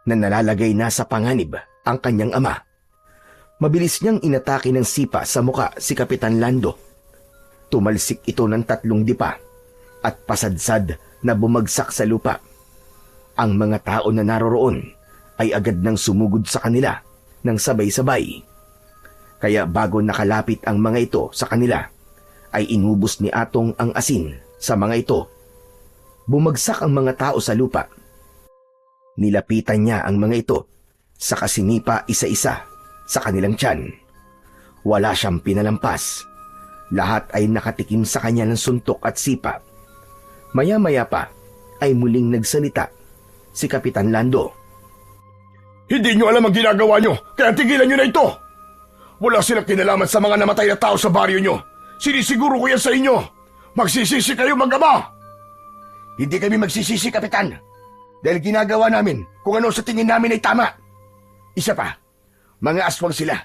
S1: na nalalagay na sa panganib ang kanyang ama. Mabilis niyang inatake ng sipa sa muka si Kapitan Lando. Tumalsik ito ng 3 dipa at pasadsad na bumagsak sa lupa. Ang mga tao na naroroon ay agad nang sumugod sa kanila ng sabay-sabay. Kaya bago nakalapit ang mga ito sa kanila, ay inubos ni Atong ang asin sa mga ito. Bumagsak ang mga tao sa lupa. Nilapitan niya ang mga ito sa kasinipa isa-isa sa kanilang tiyan. Wala siyang pinalampas. Lahat ay nakatikim sa kanya ng suntok at sipa. Maya-maya pa ay muling nagsalita si Kapitan Lando.
S2: Hindi nyo alam ang ginagawa nyo, kaya tigilan nyo na ito. Wala silang kinalaman sa mga namatay na tao sa baryo nyo. Sinisiguro ko yan sa inyo. Magsisisi kayo mag-ama. Hindi kami magsisisi, Kapitan. Dahil ginagawa namin kung ano sa tingin namin ay tama. Isa pa, mga aswang sila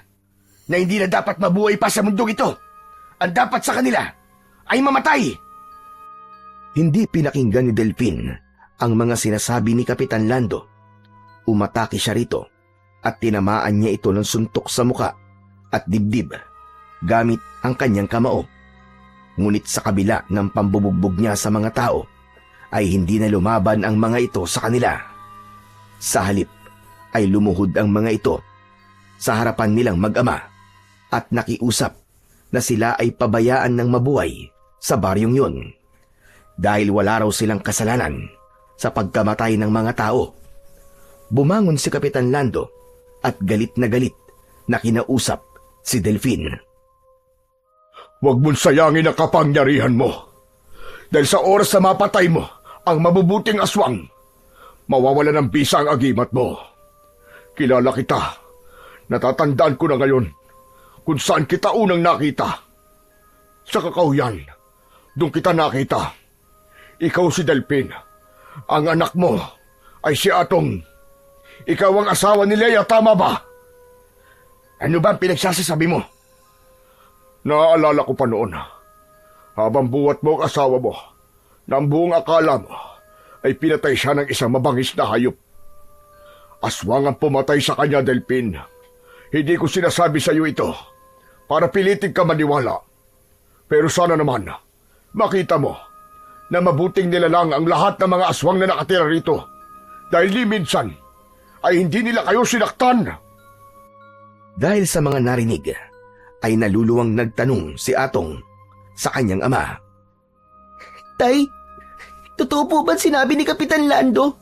S2: na hindi na dapat mabuhay pa sa mundong ito. Ang dapat sa kanila ay mamatay.
S1: Hindi pinakinggan ni Delphin ang mga sinasabi ni Kapitan Lando. Umatake siya rito at tinamaan niya ito ng suntok sa muka at dibdib gamit ang kanyang kamao. Ngunit sa kabila ng pambubugbog niya sa mga tao, ay hindi na lumaban ang mga ito sa kanila. Sa halip ay lumuhod ang mga ito sa harapan nilang mag-ama at nakiusap na sila ay pabayaan ng mabuhay sa baryong yun dahil wala raw silang kasalanan sa pagkamatay ng mga tao. Bumangon si Kapitan Lando at galit na kinausap si Delphin.
S2: Huwag mong sayangin ang kapangyarihan mo. Dahil sa oras na mapatay mo ang mabubuting aswang, mawawala ng bisa ang agimat mo. Kilala kita. Natatandaan ko na ngayon kung saan kita unang nakita. Sa Kakauyan, doon kita nakita. Ikaw si Delphin. Ang anak mo ay si Atong. Ikaw ang asawa ni Leia, tama ba? Ano ba ang pinagsasasabi mo? Naaalala ko pa noon, habang buhat mo ang asawa mo, na ang buong akala mo ay pinatay siya ng isang mabangis na hayop. Aswang ang pumatay sa kanya, Delphin. Hindi ko sinasabi sa iyo ito para pilitin ka maniwala. Pero sana naman, makita mo na mabuting nilalang ang lahat ng mga aswang na nakatira rito dahil ni minsan ay hindi nila kayo sinaktan.
S1: Dahil sa mga narinig, ay naluluwang nagtanong si Atong sa kanyang ama.
S3: Tay, totoo po ba sinabi ni Kapitan Lando?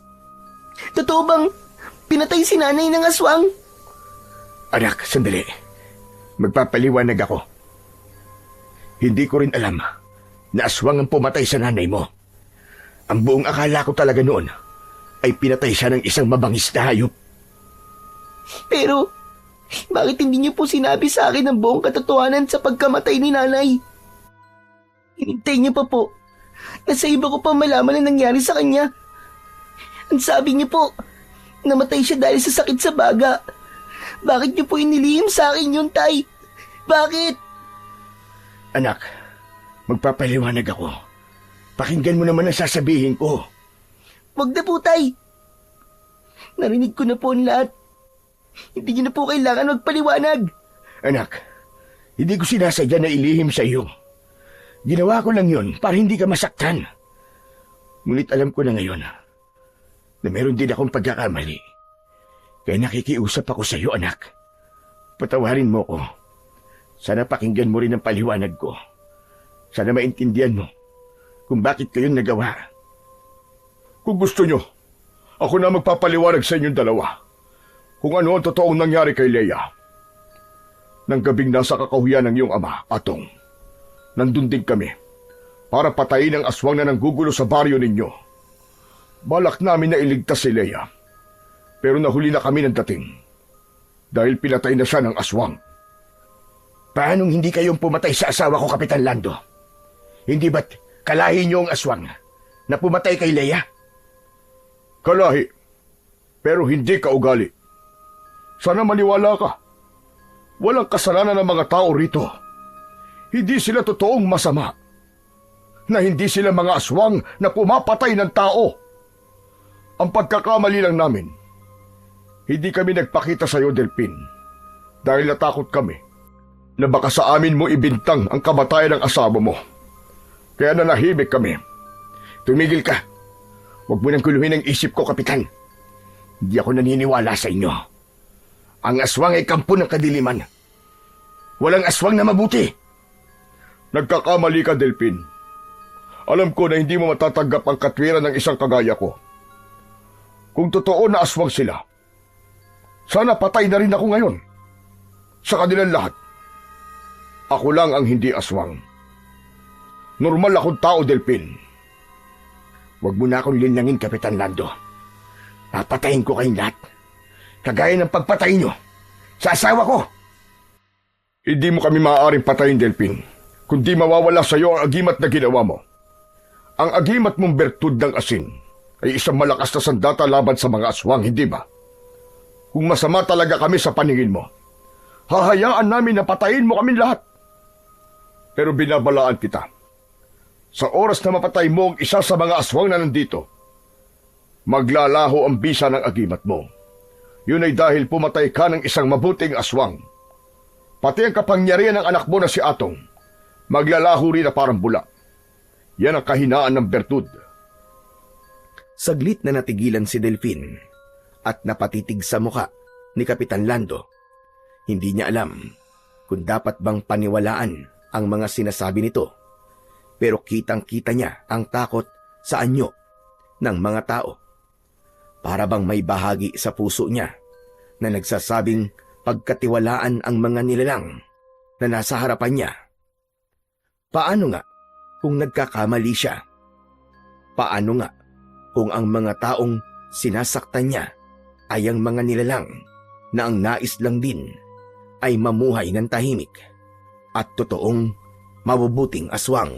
S3: Totoo bang pinatay si nanay ng aswang?
S2: Anak, sandali. Magpapaliwanag ako. Hindi ko rin alam na aswang ang pumatay sa nanay mo. Ang buong akala ko talaga noon ay pinatay siya ng isang mabangis na hayop.
S3: Pero, bakit hindi niyo po sinabi sa akin ang buong katotohanan sa pagkamatay ni nanay? Hinintay niyo pa po. Nasa iba ko pa malaman ang nangyari sa kanya. Ang sabi niyo po, namatay siya dahil sa sakit sa baga. Bakit niyo po inilihim sa akin yun, Tay? Bakit?
S2: Anak, magpapaliwanag ako. Pakinggan mo naman ang sasabihin ko.
S3: Wag na po, Tay. Narinig ko na po ang lahat. Hindi niyo na po kailangan magpaliwanag.
S2: Anak, hindi ko sinasadya na ilihim sa iyo. Ginawa ko lang yun para hindi ka masaktan. Ngunit alam ko na ngayon na meron din akong pagkakamali. Kaya nakikiusap ako sa iyo, anak. Patawarin mo ko. Sana pakinggan mo rin ang paliwanag ko. Sana maintindihan mo kung bakit ko yun nagawa. Kung gusto nyo, ako na magpapaliwanag sa inyong dalawa kung ano ang totoong nangyari kay Leia. Nang gabing nasa kakahuyan ng iyong ama, Atong, nandun din kami para patayin ang aswang na nanggugulo sa baryo ninyo. Balak namin na iligtas si Leia, pero nahuli na kami ng dating dahil pinatay na siya ng aswang. Paanong hindi kayong pumatay sa asawa ko, Kapitan Lando? Hindi ba't kalahi niyo ang aswang na pumatay kay Leia? Kalahi, pero hindi ka ugali. Sana maniwala ka. Walang kasalanan ng mga tao rito. Hindi sila totoong masama. Na hindi sila mga aswang na pumapatay ng tao. Ang pagkakamali lang namin, hindi kami nagpakita sa iyo, Delpin, dahil natakot kami na baka sa amin mo ibintang ang kamatayan ng asawa mo. Kaya nanahimik kami. Tumigil ka. Huwag mo nang guluhin ang isip ko, Kapitan. Hindi ako naniniwala sa inyo. Ang aswang ay kampo ng kadiliman. Walang aswang na mabuti. Nagkakamali ka, Delpin. Alam ko na hindi mo matatanggap ang katwiran ng isang kagaya ko. Kung totoo na aswang sila, sana patay na rin ako ngayon. Sa kanilang lahat, ako lang ang hindi aswang. Normal akong tao, Delpin. Huwag mo na akong linangin, Kapitan Lando. Papatayin ko kayong lahat. Kagaya ng pagpatay nyo sa asawa ko. Hindi mo kami maaaring patayin, Delpin, kundi mawawala sa iyo ang agimat na ginawa mo. Ang agimat mong bertud ng asin ay isang malakas na sandata laban sa mga aswang, hindi ba? Kung masama talaga kami sa paningin mo, hahayaan namin na patayin mo kami lahat. Pero binabalaan kita. Sa oras na mapatay mo ang isa sa mga aswang na nandito, maglalaho ang bisa ng agimat mo. Yun ay dahil pumatay ka ng isang mabuting aswang. Pati ang kapangyarihan ng anak mo na si Atong, maglalaho rin na parang bula. Yan ang kahinaan ng bertud.
S1: Saglit na natigilan si Delphin at napatitig sa muka ni Kapitan Lando. Hindi niya alam kung dapat bang paniwalaan ang mga sinasabi nito. Pero kitang-kita niya ang takot sa anyo ng mga tao. Para bang may bahagi sa puso niya na nagsasabing pagkatiwalaan ang mga nilalang na nasa harapan niya. Paano nga kung nagkakamali siya? Paano nga kung ang mga taong sinasaktan niya ay ang mga nilalang na ang nais lang din ay mamuhay ng tahimik at totoong mabubuting aswang?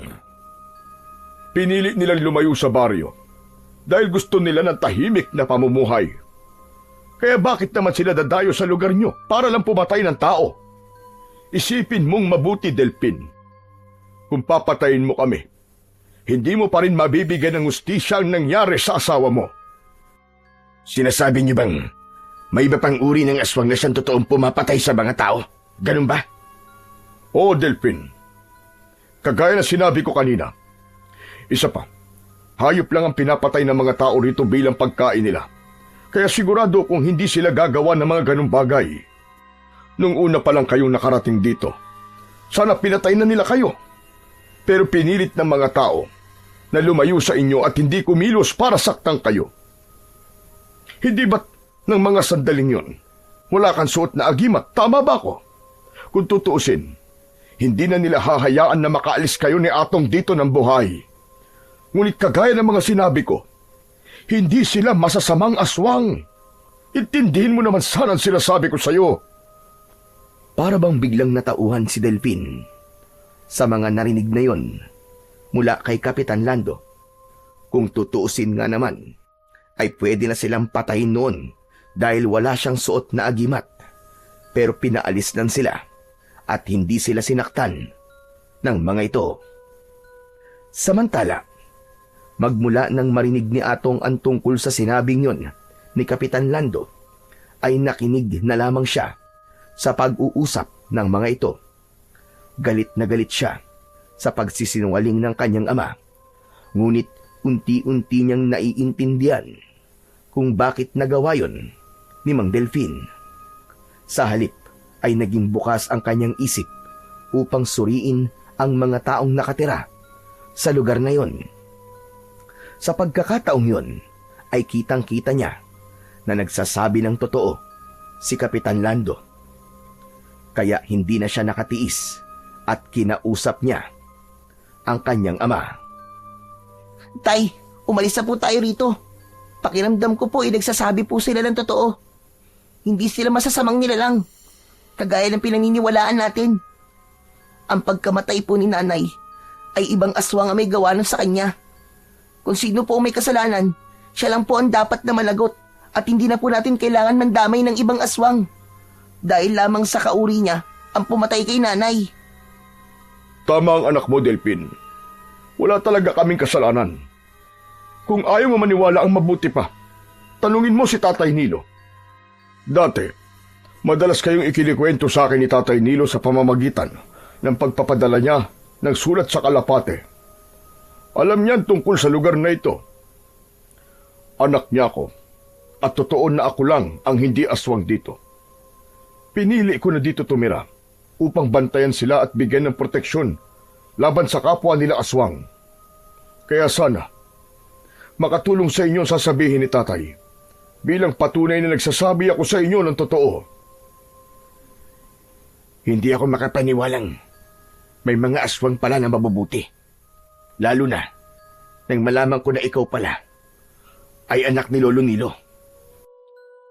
S2: Pinili nilang lumayo sa baryo dahil gusto nila ng tahimik na pamumuhay. Kaya bakit naman sila dadayo sa lugar nyo para lang pumatay ng tao? Isipin mong mabuti, Delpin. Kung papatayin mo kami, hindi mo pa rin mabibigyan ng hustisya ang nangyari sa asawa mo. Sinasabi niyo bang may iba pang uri ng aswang na siyang totoong pumapatay sa mga tao? Ganun ba? Oo, Delpin. Kagaya na sinabi ko kanina. Isa pa, hayop lang ang pinapatay ng mga tao rito bilang pagkain nila. Kaya sigurado kung hindi sila gagawa ng mga ganung bagay. Nung una pa lang kayong nakarating dito, sana pinatay na nila kayo. Pero pinilit ng mga tao na lumayo sa inyo at hindi kumilos para saktan kayo. Hindi ba't ng mga sandaling yon, wala kang suot na agimat, tama ba ko? Kung tutuusin, hindi na nila hahayaan na makaalis kayo ni Atong dito ng buhay. Ngunit kagaya ng mga sinabi ko, hindi sila masasamang aswang. Intindihin mo naman sana ang sinasabi ko sa iyo.
S1: Para bang biglang natauhan si Delphin sa mga narinig na yon mula kay Kapitan Lando. Kung tutuusin nga naman, ay pwede na silang patayin noon dahil wala siyang suot na agimat. pero pinaalis lang sila at hindi sila sinaktan ng mga ito. Samantala, magmula nang marinig ni Atong ang tungkol sa sinabing yon ni Kapitan Lando, ay nakinig na lamang siya sa pag-uusap ng mga ito. Galit na galit siya sa pagsisinungaling ng kanyang ama, ngunit unti-unti niyang naiintindihan kung bakit nagawa yon ni Mang Delfin. Sa halip ay naging bukas ang kanyang isip upang suriin ang mga taong nakatira sa lugar na yon. Sa pagkakataong yon ay kitang-kita niya na nagsasabi ng totoo si Kapitan Lando. Kaya hindi na siya nakatiis at kinausap niya ang kanyang ama.
S3: Tay, umalis na po tayo rito. Pakiramdam ko po nagsasabi po sila ng totoo. Hindi sila masasamang nilalang, kagaya ng pinaniniwalaan natin. Ang pagkamatay po ni nanay ay ibang aswang ang may gawa nun sa kanya. Kung sino po may kasalanan, siya lang po ang dapat na managot at hindi na po natin kailangan mandamay ng ibang aswang. Dahil lamang sa kauri niya ang pumatay kay nanay.
S2: Tama ang anak mo, Delphin. Wala talaga kaming kasalanan. Kung ayaw mo maniwala ang mabuti pa, tanungin mo si Tatay Nilo. Dati, madalas kayong ikinikwento sa akin ni Tatay Nilo sa pamamagitan ng pagpapadala niya ng sulat sa Kalapate. Alam niyan tungkol sa lugar na ito. Anak niya ako, at totoo na ako lang ang hindi aswang dito. Pinili ko na dito tumira upang bantayan sila at bigyan ng proteksyon laban sa kapwa nila aswang. Kaya sana, makatulong sa inyo sasabihin ni Tatay bilang patunay na nagsasabi ako sa inyo ng totoo.
S1: Hindi ako makapaniwalang may mga aswang pala na mabubuti. Lalo na nang malaman ko na ikaw pala ay anak ni Lolo Nilo.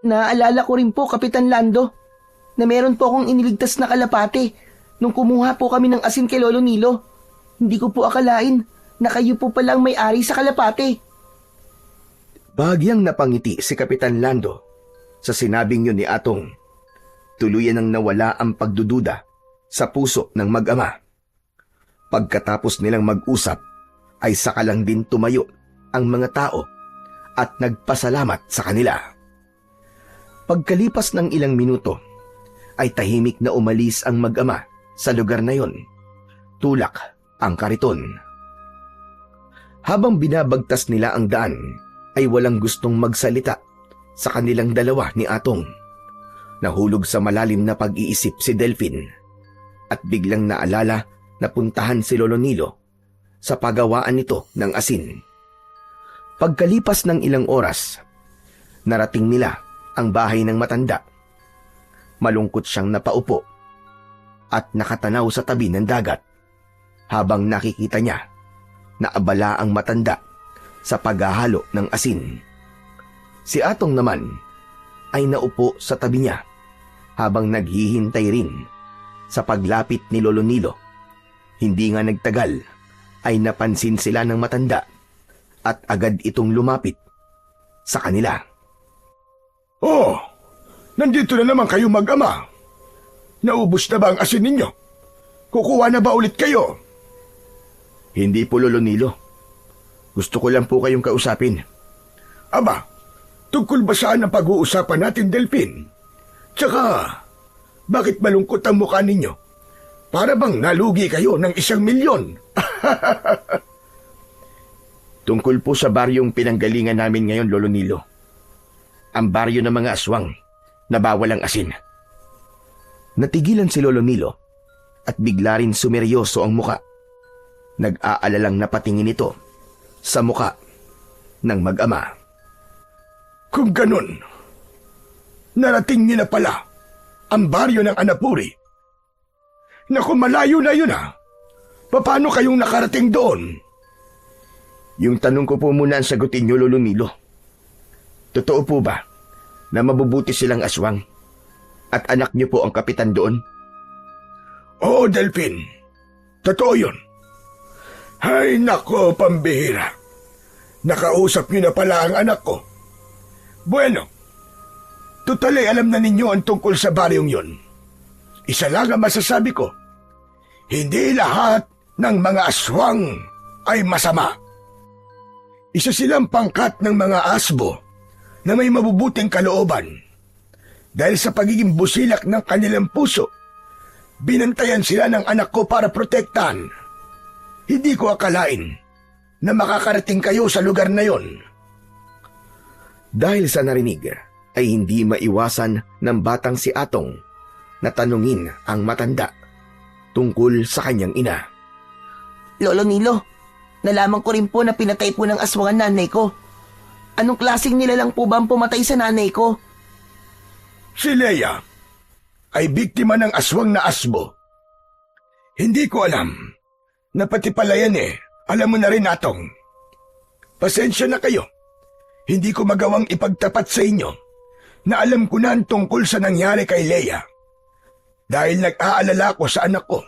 S3: Naalala ko rin po, Kapitan Lando, na meron po akong iniligtas na kalapate nung kumuha po kami ng asin kay Lolo Nilo. Hindi ko po akalain na kayo po palang may-ari sa kalapate.
S1: Bahagyang napangiti si Kapitan Lando sa sinabing yun ni Atong. Tuluyan nang nawala ang pagdududa sa puso ng mag-ama. Pagkatapos nilang mag-usap, ay saka lang din tumayo ang mga tao at nagpasalamat sa kanila. Pagkalipas ng ilang minuto, ay tahimik na umalis ang mag-ama sa lugar na yon. Tulak ang kariton. Habang binabagtas nila ang daan, ay walang gustong magsalita sa kanilang dalawa ni Atong. Nahulog sa malalim na pag-iisip si Delphin at biglang naalala na puntahan si Lolo Nilo sa paggawaan nito ng asin. Pagkalipas ng ilang oras, narating nila ang bahay ng matanda. Malungkot siyang napaupo at nakatanaw sa tabi ng dagat habang nakikita niya na abala ang matanda sa paghahalo ng asin. Si Atong naman ay naupo sa tabi niya habang naghihintay rin sa paglapit ni Lolo Nilo. Hindi nga nagtagal ay napansin sila ng matanda at agad itong lumapit sa kanila.
S2: Oh, nandito na naman kayo mag-ama. Naubos na ba ang asin ninyo? Kukuha na ba ulit kayo?
S1: Hindi po, Lolo Nilo. Gusto ko lang po kayong kausapin.
S2: Aba, tungkol ba saan ang pag-uusapan natin, Delphin? Tsaka, bakit malungkot ang mukha ninyo? Para bang nalugi kayo ng 1,000,000?
S1: Tungkol po sa baryong pinanggalingan namin ngayon, Lolo Nilo. Ang baryo ng mga aswang na bawal ang asin. Natigilan si Lolo Nilo at bigla rin sumeryoso ang muka. Nag-aalalang napatingin ito sa muka ng mag-ama.
S2: Kung ganun, narating niyo na pala ang baryo ng Anapuri. Naku, malayo na yun ah. Paano kayong nakarating doon?
S1: Yung tanong ko po muna ang sagutin niyo, Lolo Nilo. Totoo po ba na mabubuti silang aswang at anak niyo po ang kapitan doon?
S2: Oo, Delphin. Totoo yun. Ay nako, pambihira. Nakausap niyo na pala ang anak ko. Bueno, tutalay alam na ninyo ang tungkol sa baryong yun. Isa lang ang masasabi ko. Hindi lahat ng mga aswang ay masama. Isa silang pangkat ng mga asbo na may mabubuting kalooban. Dahil sa pagiging busilak ng kanilang puso, binantayan sila ng anak ko para protektahan. Hindi ko akalain na makakarating kayo sa lugar na yon.
S1: Dahil sa narinig, ay hindi maiwasan ng batang si Atong na tanungin ang matanda tungkol sa kanyang ina.
S3: Lolo Nilo, nalaman ko rin po na pinatay po ng aswang ang nanay ko. Anong klaseng nilalang po ba ang pumatay sa nanay ko?
S2: Si Leia ay biktima ng aswang na asbo. Hindi ko alam na pati pala yan alam mo na rin, Atong. Pasensya na kayo. Hindi ko magawang ipagtapat sa inyo na alam ko na ang tungkol sa nangyari kay Leia. Dahil nag-aalala ko sa anak ko.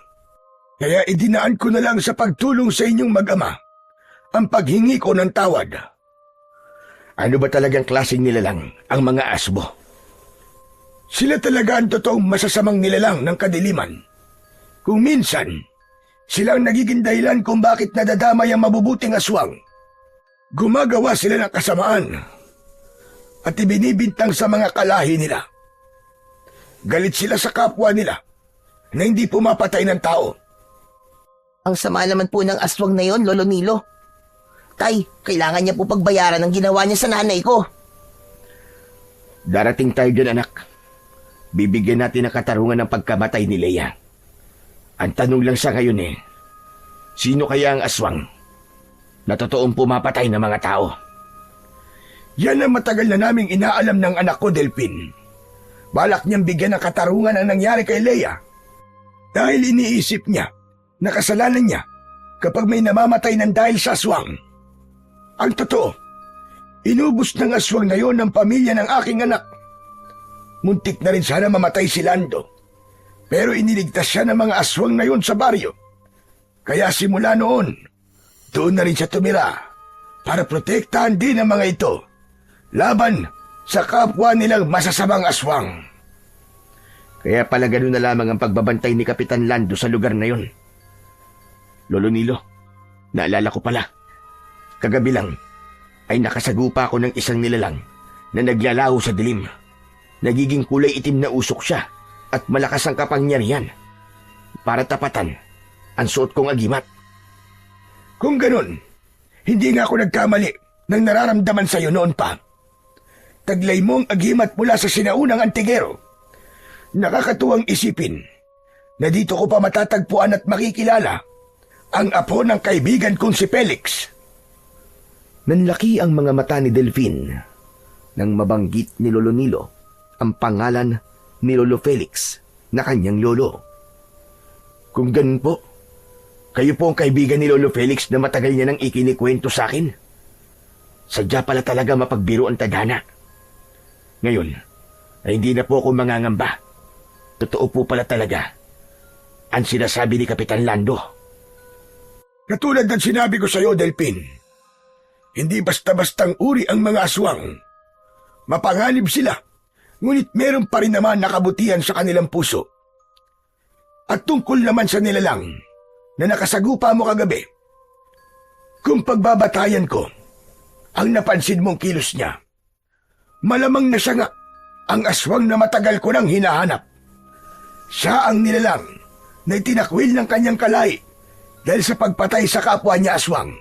S2: Kaya idinaan ko na lang sa pagtulong sa inyong mag-ama ang paghingi ko ng tawad.
S1: Ano ba talagang klaseng nilalang ang mga asbo?
S2: Sila talaga ang totoong masasamang nilalang ng kadiliman. Kung minsan, sila ang nagiging dahilan kung bakit nadadamay ang mabubuting aswang. Gumagawa sila ng kasamaan at ibinibintang sa mga kalahi nila. Galit sila sa kapwa nila na hindi pumapatay ng tao.
S3: Ang sama naman po ng aswang na yon, Lolo Nilo. Tay, kailangan niya po pagbayaran ang ginawa niya sa nanay ko.
S1: Darating tayo dyan, anak. Bibigyan natin ng katarungan ng pagkamatay ni Leia. Ang tanong lang sa ngayon sino kaya ang aswang na totoong pumapatay ng mga tao?
S2: Yan ang matagal na naming inaalam ng anak ko, Delphin. Balak niyang bigyan ng katarungan ang nangyari kay Leia. Dahil iniisip niya na kasalanan niya kapag may namamatay ng dahil sa aswang. Ang totoo, inubos ng aswang na yon ng pamilya ng aking anak. Muntik na rin sana mamatay si Lando. Pero iniligtas siya ng mga aswang na yon sa baryo. Kaya simula noon, doon na rin siya tumira para protektahan din ang mga ito laban sa kapwa nilang masasamang aswang.
S1: Kaya pala ganun na lamang ang pagbabantay ni Kapitan Lando sa lugar na yon. Lolo Nilo, naalala ko pala. Kagabi lang ay nakasagupa ako ng isang nilalang na naglalaho sa dilim. Nagiging kulay itim na usok siya at malakas ang kapangyarihan. Para tapatan ang suot kong agimat.
S2: Kung ganun, hindi nga ako nagkamali ng nararamdaman sa iyo noon pa. Taglay mong agimat mula sa sinaunang antigero. Nakakatuwang isipin na dito ko pa matatagpuan at makikilala ang apo ng kaibigan kong si Felix.
S1: Nanlaki ang mga mata ni Delphine nang mabanggit ni Lolo Nilo ang pangalan ni Lolo Felix na kanyang lolo. Kung ganun po, kayo po ang kaibigan ni Lolo Felix na matagal niya nang ikinikwento sa akin. Sadya pala talaga mapagbiro ang tadhana. Ngayon, ay hindi na po ako mangangamba. Totoo po pala talaga ang sinasabi ni Kapitan Lando.
S2: Katulad ng sinabi ko sa iyo, Delphin, hindi basta-bastang uri ang mga aswang. Mapanganib sila, ngunit meron pa rin naman nakabutihan sa kanilang puso. At tungkol naman sa nilalang na nakasagupa mo kagabi, kung pagbabatayan ko, ang napansin mong kilos niya, malamang na siya nga ang aswang na matagal ko nang hinahanap. Siya ang nilalang na itinakwil ng kanyang kalay dahil sa pagpatay sa kapwa niya aswang.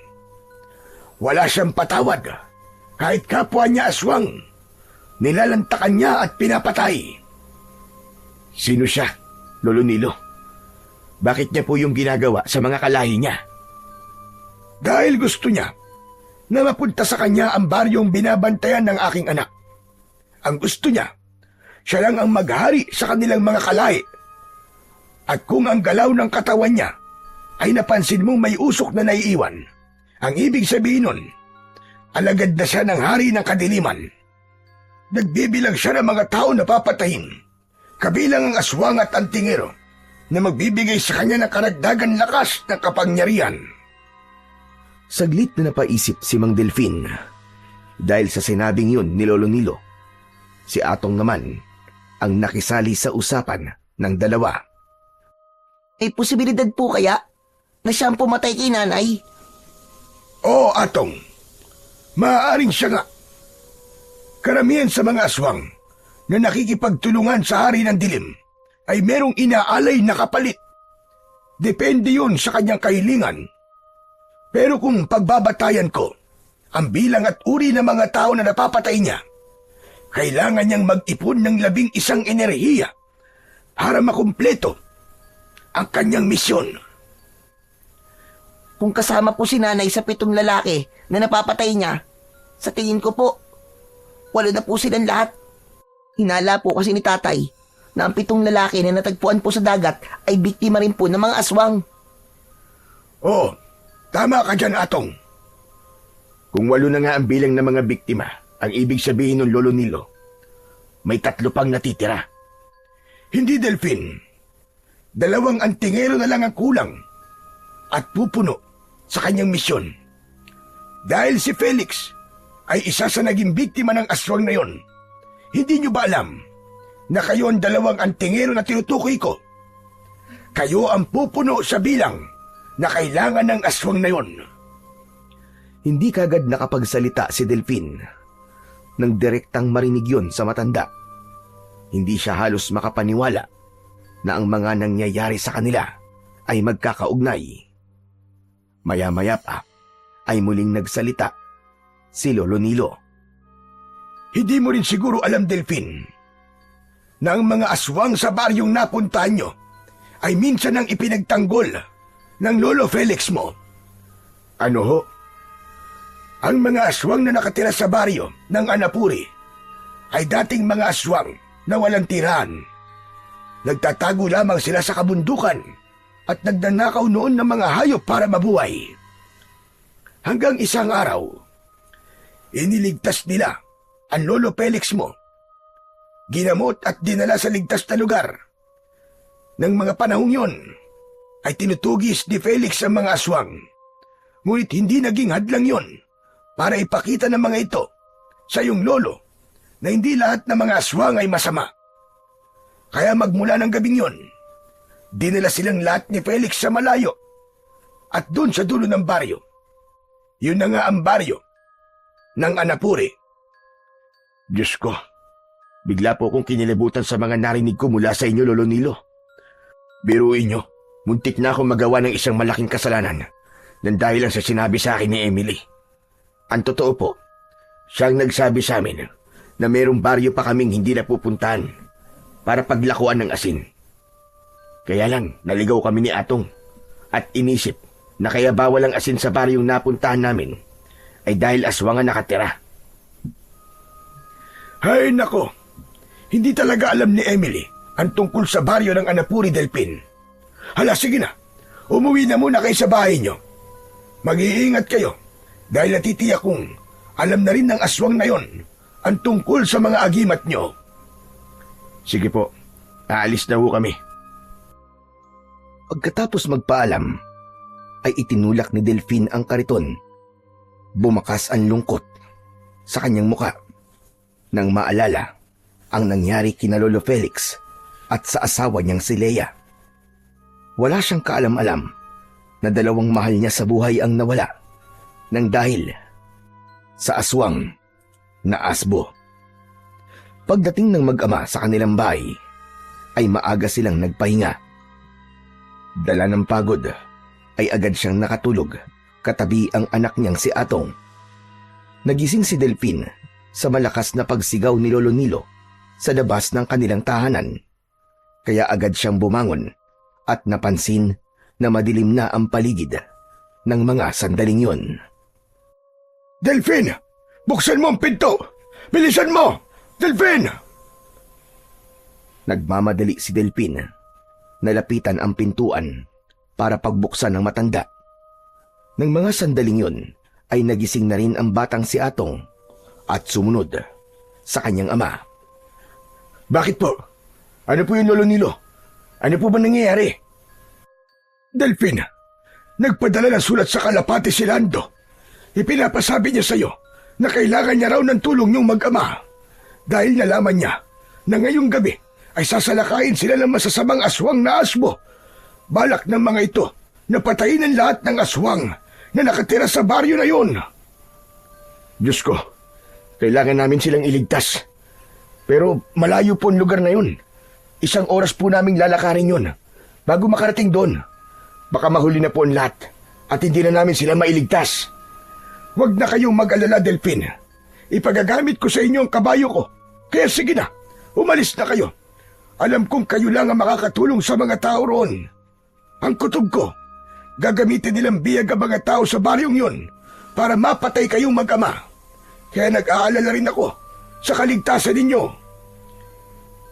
S2: Wala siyang patawad kahit kapwa niya aswang. Nilalantakan niya at pinapatay.
S1: Sino siya, Lolo Nilo? Bakit niya po yung ginagawa sa mga kalahi niya?
S2: Dahil gusto niya na mapunta sa kanya ang baryong binabantayan ng aking anak. Ang gusto niya, siya lang ang maghari sa kanilang mga kalahi. At kung ang galaw ng katawan niya ay napansin mong may usok na naiiwan, ang ibig sabihin nun, alagad na siya ng hari ng kadiliman. Nagbibilang siya ng mga tao na papatayin, kabilang ang aswang at antingero, na magbibigay sa kanya ng karagdagan lakas ng kapangyarihan.
S1: Saglit na napaisip si Mang Delphine dahil sa sinabing yun ni Lolo Nilo. Si Atong naman ang nakisali sa usapan ng dalawa.
S3: May posibilidad po kaya na siya ang pumatay kay nanay?
S2: Oo, Atong. Maaaring siya nga. Karamihan sa mga aswang na nakikipagtulungan sa hari ng dilim ay merong inaalay na kapalit. Depende yun sa kanyang kahilingan. Pero kung pagbabatayan ko, ang bilang at uri ng mga tao na napapatay niya, kailangan niyang mag-ipon ng 11 enerhiya para makumpleto ang kanyang misyon.
S3: Kung kasama po si nanay sa 7 lalaki na napapatay niya, sa tingin ko po, wala na po silang lahat. Hinala po kasi ni tatay na ang 7 lalaki na natagpuan po sa dagat ay biktima rin po ng mga aswang.
S2: Oo, tama ka dyan, Atong.
S1: Kung 8 na nga ang bilang ng mga biktima, ang ibig sabihin ng Lolo Nilo, may 3 pang natitira.
S2: Hindi, Delphin. 2 antingero na lang ang kulang at pupuno sa kanyang misyon. Dahil si Felix ay isa sa naging biktima ng aswang na yon. Hindi nyo ba alam na kayo ang 2 antingero na tinutukoy ko? Kayo ang pupuno sa bilang na kailangan ng aswang na yon.
S1: Hindi kagad nakapagsalita si Delphin nang direktang marinig yun sa matanda. Hindi siya halos makapaniwala na ang mga nangyayari sa kanila ay magkakaugnay. Maya-maya pa ay muling nagsalita si Lolo Nilo.
S2: Hindi mo rin siguro alam, Delphin, na ang mga aswang sa baryong napuntahan nyo ay minsan ang ipinagtanggol ng Lolo Felix mo. Ano ho? Ang mga aswang na nakatira sa baryo ng Anapuri ay dating mga aswang na walang tirahan. Nagtatago lamang sila sa kabundukan at nagnanakaw noon ng mga hayop para mabuhay. Hanggang isang araw, iniligtas nila ang Lolo Felix mo. Ginamot at dinala sa ligtas na lugar. Nang mga panahong yon, ay tinutugis ni Felix ang mga aswang. Ngunit hindi naging hadlang yon para ipakita ng mga ito sa iyong lolo na hindi lahat ng mga aswang ay masama. Kaya magmula ng gabing yon, dinala silang lahat ni Felix sa malayo at doon sa dulo ng baryo. Yun na nga ang baryo ng Anapuri.
S1: Diyos ko, bigla po akong kinilabutan sa mga narinig ko mula sa inyo, Lolo Nilo. Biruin nyo, muntik na akong magawa ng isang malaking kasalanan nang dahil lang sa sinabi sa akin ni Emily. Ang totoo po, siyang nagsabi sa amin na mayroong baryo pa kaming hindi napupuntahan para paglakuan ng asin. Kaya lang, naligaw kami ni Atong at inisip na kaya bawal ang asin sa baryong napuntahan namin ay dahil aswang ang nakatira.
S2: Hay nako, hindi talaga alam ni Emily ang tungkol sa baryo ng Anapuri, Delphin. Hala, sige na, umuwi na muna kayo sa bahay nyo. Mag-iingat kayo dahil natitiyak kong alam na rin ng aswang na yon ang tungkol sa mga agimat nyo.
S1: Sige po, aalis na ho kami. Pagkatapos magpaalam, ay itinulak ni Delphin ang kariton. Bumakas ang lungkot sa kanyang muka nang maalala ang nangyari kina Lolo Felix at sa asawa niyang si Leia. Wala siyang kaalam-alam na 2 mahal niya sa buhay ang nawala nang dahil sa aswang na asbo. Pagdating ng mag-ama sa kanilang bahay, ay maaga silang nagpahinga. Dala ng pagod, ay agad siyang nakatulog katabi ang anak niyang si Atong. Nagising si Delphin sa malakas na pagsigaw ni Lolo Nilo sa labas ng kanilang tahanan. Kaya agad siyang bumangon at napansin na madilim na ang paligid ng mga sandaling yon.
S2: Delphin, buksan mo ang pinto! Bilisan mo! Delphin!
S1: Nagmamadali si Delphin. Nalapitan ang pintuan para pagbuksan ng matanda. Nang mga sandaling yun, ay nagising na rin ang batang si Atong at sumunod sa kanyang ama.
S2: Bakit po? Ano po yung Lolo Nilo? Ano po ba nangyayari? Delphin, nagpadala ng sulat sa kalapati si Lando. Ipinapasabi niya sa iyo na kailangan niya raw ng tulong niyong mag-ama dahil nalaman niya na ngayong gabi ay sasalakayin sila ng masasamang aswang na asbo Balak ng mga ito na patayin ang lahat ng aswang na nakatira sa baryo na yun. Diyos ko, kailangan namin silang iligtas. Pero malayo po ang lugar na yun. 1 oras po naming lalakarin yun bago makarating doon. Baka mahuli na po ang lahat at hindi na namin sila mailigtas. Huwag na kayong mag-alala, Delphin. Ipagagamit ko sa inyo ang kabayo ko. Kaya sige na, umalis na kayo. Alam kong kayo lang ang makakatulong sa mga tao roon. Ang kutob ko, gagamitin nilang biyag ang mga tao sa baryong yun para mapatay kayong mag-ama. Kaya nag-aalala rin ako sa kaligtasan ninyo.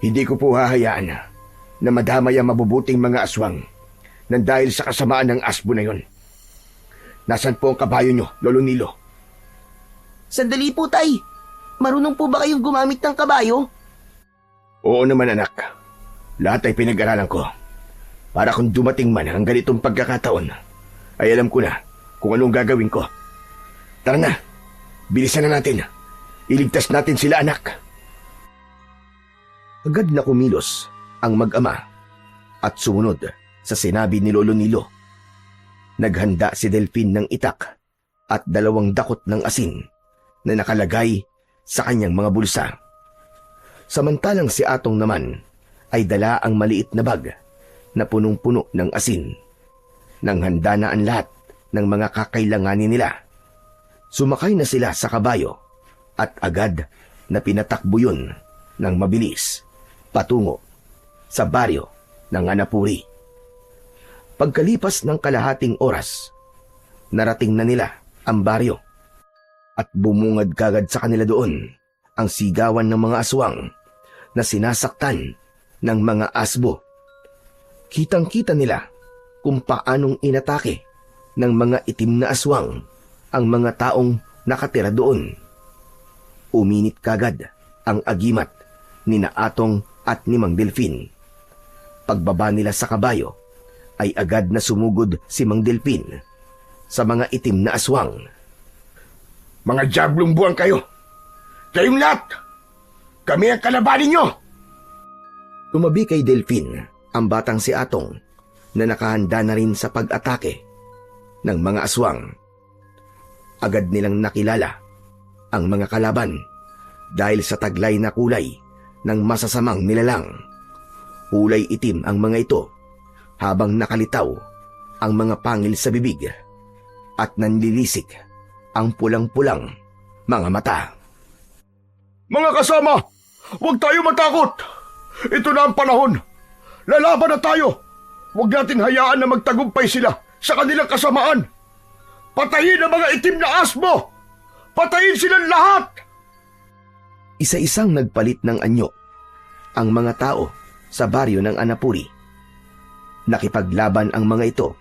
S2: Hindi ko po hahayaan na madamay ang mabubuting mga aswang nang dahil sa kasamaan ng asbo na yon. Nasaan po ang kabayo nyo, Lolo Nilo?
S3: Sandali po, Tay. Marunong po ba kayong gumamit ng kabayo?
S2: Oo naman, anak. Lahat ay pinag-aralan ko. Para kung dumating man ang ganitong pagkakataon, ay alam ko na kung anong gagawin ko. Tara na, bilisan na natin. Iligtas natin sila, anak.
S1: Agad na kumilos ang mag-ama at sumunod sa sinabi ni Lolo Nilo. Naghanda si Delphin ng itak at 2 dakot ng asin na nakalagay sa kanyang mga bulsa. Samantalang si Atong naman ay dala ang maliit na bag na punong-puno ng asin. Nang handa na ang lahat ng mga kakailanganin nila, sumakay na sila sa kabayo at agad na pinatakbo yun ng mabilis patungo sa baryo ng Anapuri. Pagkalipas ng kalahating oras, narating na nila ang baryo at bumungad kagad sa kanila doon ang sigawan ng mga aswang na sinasaktan ng mga asbo. Kitang-kita nila kung paanong inatake ng mga itim na aswang ang mga taong nakatira doon. Uminit kagad ang agimat ni Atong at ni Mang Delphin. Pagbaba nila sa kabayo, ay agad na sumugod si Mang Delphin sa mga itim na aswang.
S2: Mga diablong buwan kayo! Kayong lahat! Kami ang kalabanin nyo!
S1: Tumabi kay Delphin ang batang si Atong na nakahanda na rin sa pag-atake ng mga aswang. Agad nilang nakilala ang mga kalaban dahil sa taglay na kulay ng masasamang nilalang. Kulay itim ang mga ito habang nakalitaw ang mga pangil sa bibig at nanlilisik ang pulang-pulang mga mata.
S2: Mga kasama, huwag tayo matakot! Ito na ang panahon! Lalaban na tayo! Huwag natin hayaan na magtagumpay sila sa kanilang kasamaan! Patayin ang mga itim na asbo! Patayin silang lahat!
S1: Isa-isang nagpalit ng anyo ang mga tao sa baryo ng Anapuri. Nakipaglaban ang mga ito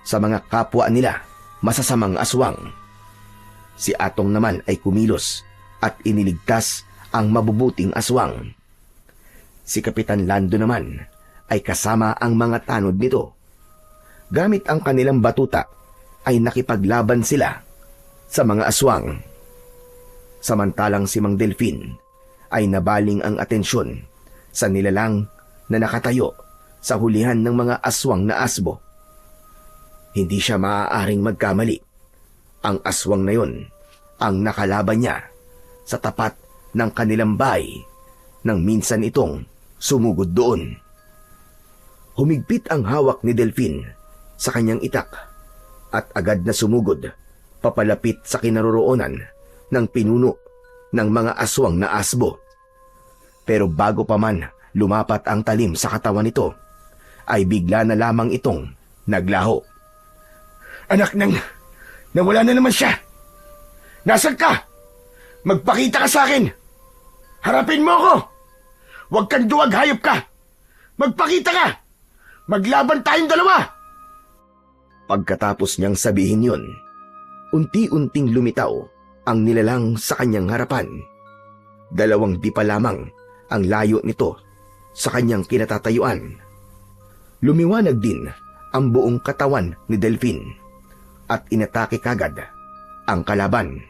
S1: sa mga kapwa nila masasamang aswang. Si Atong naman ay kumilos at iniligtas ang mabubuting aswang. Si Kapitan Lando naman ay kasama ang mga tanod nito. Gamit ang kanilang batuta ay nakipaglaban sila sa mga aswang. Samantalang si Mang Delphin ay nabaling ang atensyon sa nilalang na nakatayo sa hulihan ng mga aswang na asbo. Hindi siya maaaring magkamali. Ang aswang na yon ang nakalaban niya sa tapat ng kanilang bahay nang minsan itong sumugod doon. Humigpit ang hawak ni Delphin sa kanyang itak at agad na sumugod papalapit sa kinaroroonan ng pinuno ng mga aswang na asbo. Pero bago pa man lumapat ang talim sa katawan nito, ay bigla na lamang itong naglaho.
S2: Anak nang, nawala na naman siya! Nasaan ka? Magpakita ka sa akin! Harapin mo ako! Huwag kang duwag, hayop ka! Magpakita ka! Maglaban tayong dalawa!
S1: Pagkatapos niyang sabihin yun, unti-unting lumitaw ang nilalang sa kanyang harapan. 2 dipa lamang ang layo nito sa kanyang kinatatayuan. Lumiwanag din ang buong katawan ni Delphin at inatake kagad ang kalaban.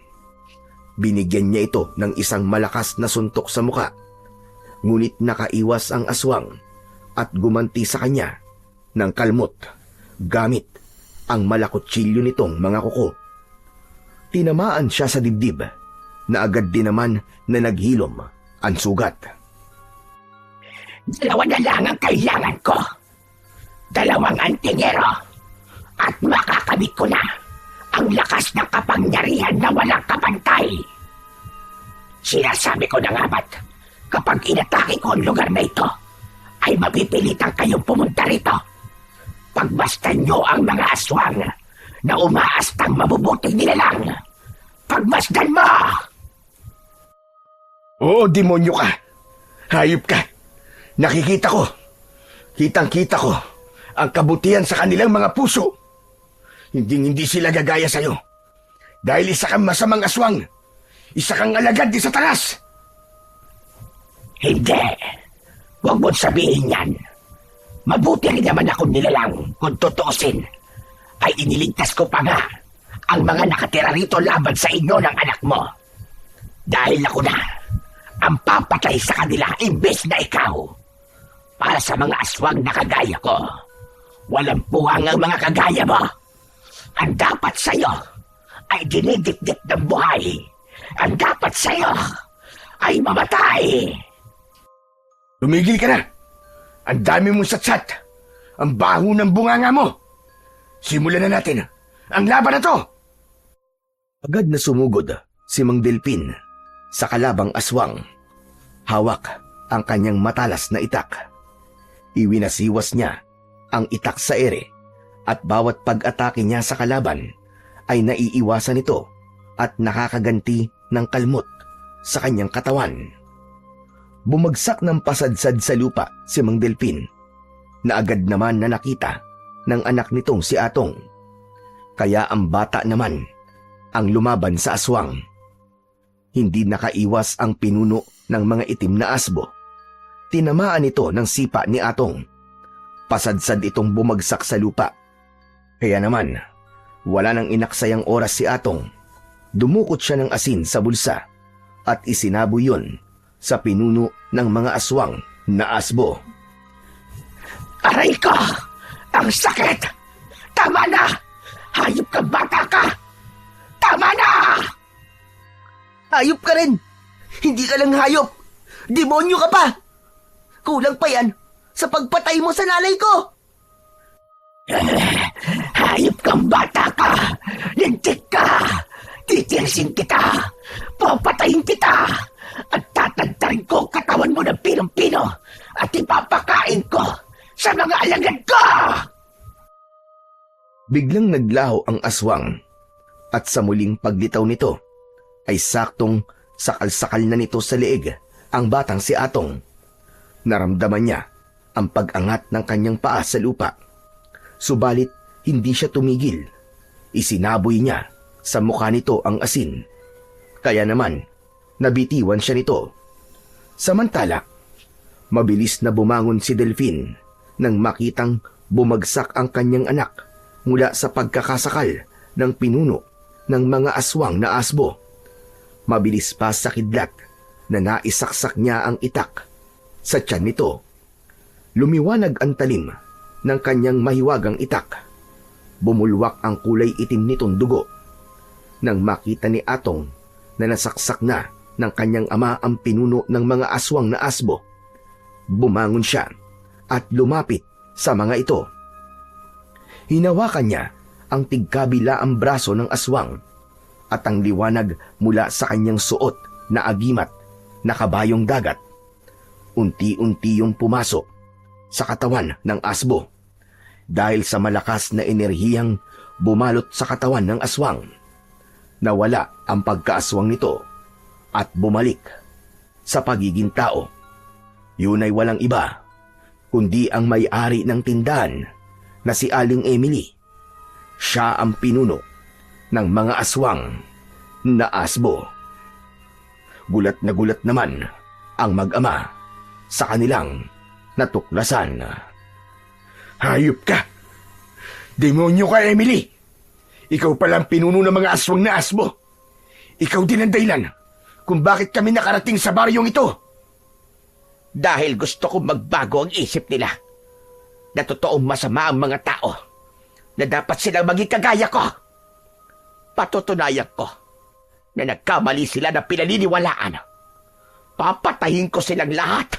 S1: Binigyan niya ito ng isang malakas na suntok sa muka, ngunit nakaiwas ang aswang at gumanti sa kanya ng kalmot gamit ang malakutsilyo nitong mga kuko. Tinamaan siya sa dibdib na agad din naman na naghilom ang sugat.
S4: Dalawa na lang ang kailangan ko. 2 antingero. At makakamit ko na ang lakas ng kapangyarihan na walang kapantay. Sinasabi ko na nga ba't kapag inatake ko ang lugar na ito, ay mapipilitan kayong pumunta rito. Pagmasdan nyo ang mga aswang na umaastang mabubuting nilalang. Pagmasdan mo!
S2: Oo, demonyo ka. Hayop ka. Nakikita ko. Kitang-kita ko ang kabutihan sa kanilang mga puso. Hindi sila gagaya sa'yo. Dahil isa kang masamang aswang. Isa kang alagad di sa talas.
S4: Hindi. Huwag mo sabihin yan. Mabuti rin naman akong nilalang kung tutuusin. Ay iniligtas ko pa nga ang mga nakatira rito laban sa inyo ng anak mo. Dahil ako na ang papatay sa kanila imbes na ikaw. Para sa mga aswang na kagaya ko. Walang puwang ang mga kagaya mo. Ang dapat sa'yo ay dinidikdik ng buhay. Ang dapat sa'yo ay mamatay.
S2: Tumigil ka na. Ang dami mong satsat. Ang baho ng bunganga mo. Simulan na natin ang laban na to.
S1: Agad na sumugod si Mang Delpin sa kalabang aswang. Hawak ang kanyang matalas na itak. Iwinasiwas niya ang itak sa ere at bawat pag-atake niya sa kalaban ay naiiwasan nito at nakakaganti ng kalmot sa kanyang katawan. Bumagsak ng pasadsad sa lupa si Mang Delpin na agad naman na nakita ng anak nitong si Atong. Kaya ang bata naman ang lumaban sa aswang. Hindi nakaiwas ang pinuno ng mga itim na asbo. Tinamaan ito ng sipa ni Atong. Pasadsad itong bumagsak sa lupa. Kaya naman, wala nang inaksayang oras si Atong. Dumukot siya ng asin sa bulsa at isinaboy yun sa pinuno ng mga aswang na asbo.
S4: Aray ko! Ang sakit! Tama na! Hayop kang bata ka! Tama na!
S3: Hayop ka rin! Hindi ka lang hayop! Demonyo ka pa! Kulang pa yan sa pagpatay mo sa nanay ko!
S4: Hayop kang bata ka! Lintik ka! Titirsin kita! Papatayin kita! At tatantarin ko katawan mo ng pinong-pino at ipapakain ko sa mga alagad ko!
S1: Biglang naglaho ang aswang at sa muling paglitaw nito ay saktong sakal-sakal na nito sa leeg ang batang si Atong. Naramdaman niya ang pag-angat ng kanyang paa sa lupa. Subalit hindi siya tumigil. Isinaboy niya sa mukha nito ang asin. Kaya naman nabitiwan siya nito. Samantala, mabilis na bumangon si Delphin nang makitang bumagsak ang kanyang anak mula sa pagkakasakal ng pinuno ng mga aswang na asbo. Mabilis pa sa kidlat na naisaksak niya ang itak sa tiyan nito. Lumiwanag ang talim ng kanyang mahiwagang itak. Bumulwak ang kulay itim nitong dugo. Nang makita ni Atong na nasaksak na ng kanyang ama ang pinuno ng mga aswang na asbo, bumangon siya at lumapit sa mga ito. Hinawakan niya ang tigkabila ang braso ng aswang at ang liwanag mula sa kanyang suot na agimat na kabayong dagat. Unti-unti yung pumasok sa katawan ng asbo dahil sa malakas na enerhiyang bumalot sa katawan ng aswang. Nawala ang pagkaaswang nito at bumalik sa pagiging tao. Yun ay walang iba kundi ang may-ari ng tindahan na si Aling Emily. Siya ang pinuno ng mga aswang na asbo. Gulat na gulat naman ang mag-ama sa kanilang natuklasan.
S2: Hayop ka! Demonyo ka, Emily! Ikaw palang pinuno ng mga aswang na asbo. Ikaw din ang dahilan kung bakit kami nakarating sa baryong ito.
S4: Dahil gusto kong magbago ang isip nila. na totoong masama ang mga tao na dapat silang maging kagaya ko. Patutunayan ko na nagkamali sila na pinaniniwalaan. Papatayin ko silang lahat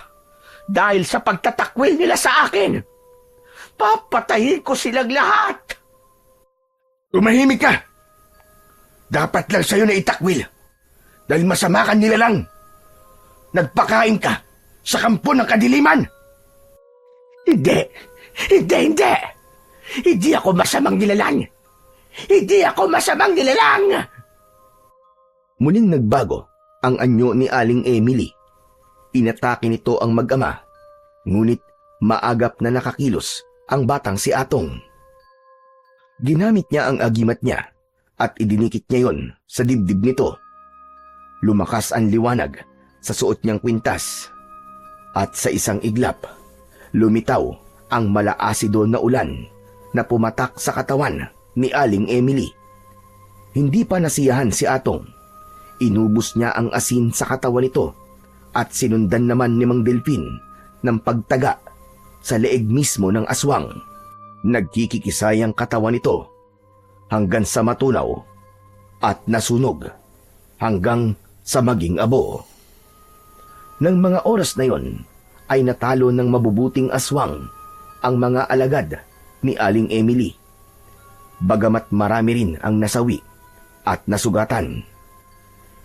S4: dahil sa pagtatakwil nila sa akin. Papatayin ko silang lahat.
S2: Tumahimik ka! Dapat lang sa'yo na itakwil. Dahil masama ka nila lang. Nagpakain ka sa kampo ng kadiliman.
S4: Hindi! Hindi! Hindi! Hindi ako masamang nilalang! Hindi ako masamang nilalang!
S1: Muling nagbago ang anyo ni Aling Emily. Inatake nito ang mag-ama, ngunit maagap na nakakilos ang batang si Atong. Ginamit niya ang agimat niya at idinikit niya yon sa dibdib nito. Lumakas ang liwanag sa suot niyang kwintas at sa isang iglap, lumitaw ang malaasido na ulan na pumatak sa katawan ni Aling Emily. Hindi pa nasiyahan si Atong. Inubos niya ang asin sa katawan nito at sinundan naman ni Mang Delfin ng pagtaga sa leeg mismo ng aswang. Nagkikikisay ang katawan nito hanggang sa matunaw at nasunog hanggang sa maging abo. Nang mga oras na yon ay natalo ng mabubuting aswang ang mga alagad ni Aling Emily. Bagamat marami rin ang nasawi at nasugatan,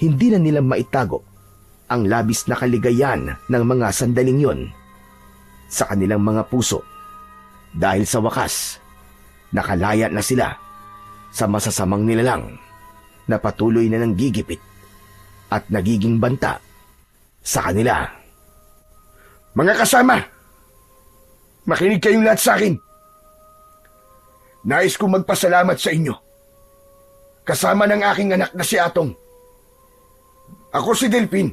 S1: hindi na nila maitago ang labis na kaligayahan ng mga sandaling yon sa kanilang mga puso dahil sa wakas, nakalaya na sila sa masasamang nilalang na patuloy na nanggigipit at nagiging banta sa kanila.
S2: Mga kasama, makinig kayong lahat sa akin. Nais kong magpasalamat sa inyo. Kasama ng aking anak na si Atong. Ako si Delphin,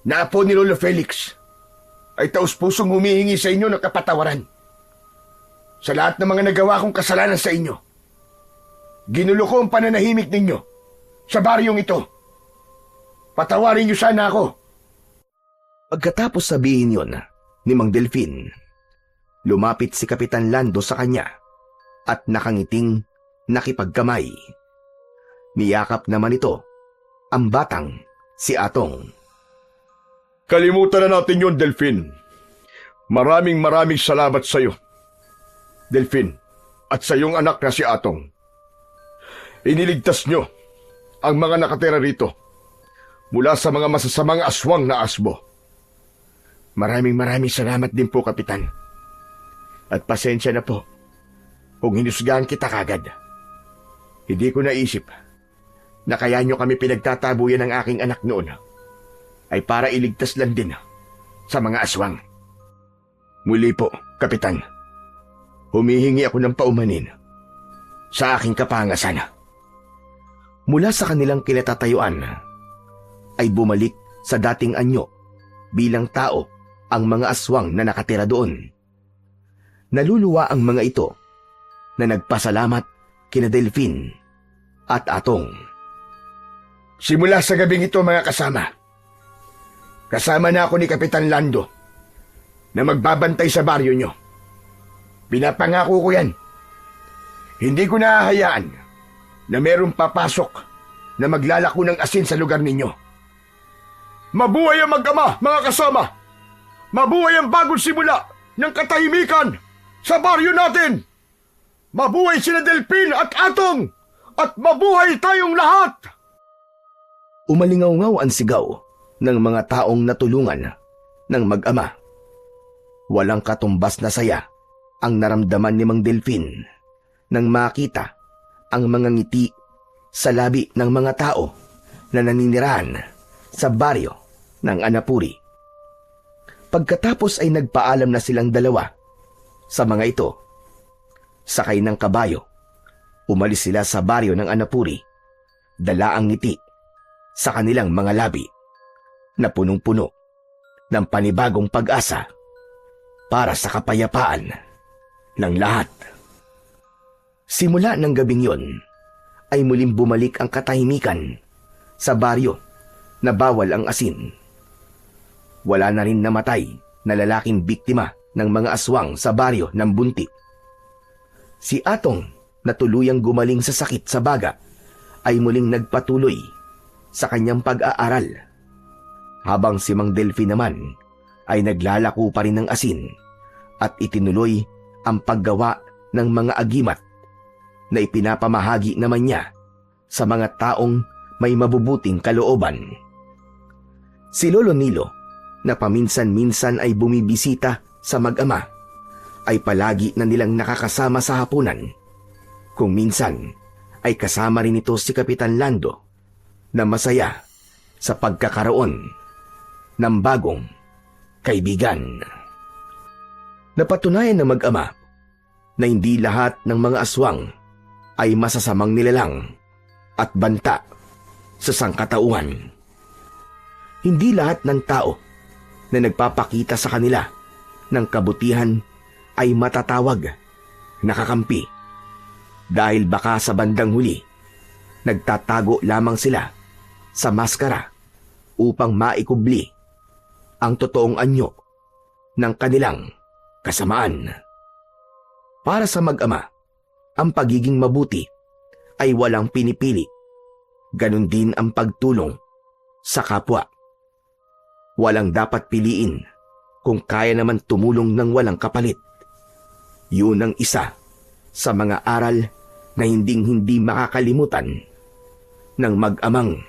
S2: na apo ni Lolo Felix, ay taus-pusong humihingi sa inyo ng kapatawaran sa lahat ng mga nagawa kong kasalanan sa inyo. Ginulo ko ang pananahimik ninyo sa baryong ito. Patawarin niyo sana ako.
S1: Pagkatapos sabihin yon ni Mang Delfin, lumapit si Kapitan Lando sa kanya at nakangiting nakipagkamay. Niyakap naman ito ang batang si Atong.
S2: Kalimutan na natin yun, Delphin. Maraming salamat sa iyo, Delphin, at sa iyong anak na si Atong. Iniligtas nyo ang mga nakatira rito mula sa mga masasamang aswang na asbo. Maraming salamat din po, Kapitan. At pasensya na po kung hinusgahan kita kagad. Hindi ko naisip na kaya nyo kami pinagtatabuyan ng aking anak noon ay para iligtas lang din sa mga aswang. Muli po, Kapitan, humihingi ako ng paumanin sa aking kapangasan. Mula sa kanilang kinatatayuan ay bumalik sa dating anyo bilang tao ang mga aswang na nakatira doon. Naluluwa ang mga ito na nagpasalamat kina Delphin at Atong. Simula sa gabing ito, mga kasama na ako ni Kapitan Lando na magbabantay sa baryo nyo. Pinapangako ko yan. Hindi ko nahahayaan na merong papasok na maglalako ng asin sa lugar ninyo. Mabuhay ang mag-ama, mga kasama! Mabuhay ang bagong simula ng katahimikan sa baryo natin! Mabuhay sina Delphin at Atong! At mabuhay tayong lahat!
S1: Umalingaw-ngaw ang sigaw ng mga taong natulungan ng mag-ama. Walang katumbas na saya ang naramdaman ni Mang Delphin nang makita ang mga ngiti sa labi ng mga tao na naninirahan sa baryo ng Anapuri. Pagkatapos ay nagpaalam na silang dalawa sa mga ito. Sakay ng kabayo, umalis sila sa baryo ng Anapuri, dala ang ngiti sa kanilang mga labi na punong-puno ng panibagong pag-asa para sa kapayapaan ng lahat. Simula ng gabing yon ay muling bumalik ang katahimikan sa baryo na bawal ang asin. Wala na rin namatay na lalaking biktima ng mga aswang sa baryo ng Bunti. Si Atong na tuluyang gumaling sa sakit sa baga ay muling nagpatuloy sa kanyang pag-aaral, habang si Mang Delphi naman ay naglalako pa rin ng asin at itinuloy ang paggawa ng mga agimat na ipinapamahagi naman niya sa mga taong may mabubuting kalooban. Si Lolo Nilo, na paminsan-minsan ay bumibisita sa mag-ama, ay palagi na nilang nakakasama sa hapunan. Kung minsan ay kasama rin ito si Kapitan Lando, na masaya sa pagkakaroon ng bagong kaibigan. Napatunayan ng mag-ama na hindi lahat ng mga aswang ay masasamang nilalang at banta sa sangkatauhan. Hindi lahat ng tao na nagpapakita sa kanila ng kabutihan ay matatawag na kakampi, dahil baka sa bandang huli nagtatago lamang sila sa maskara upang maikubli ang totoong anyo ng kanilang kasamaan. Para sa mag-ama, ang pagiging mabuti ay walang pinipili. Ganon din ang pagtulong sa kapwa. Walang dapat piliin kung kaya naman tumulong ng walang kapalit. Yun ang isa sa mga aral na hinding-hindi makakalimutan ng mag-amang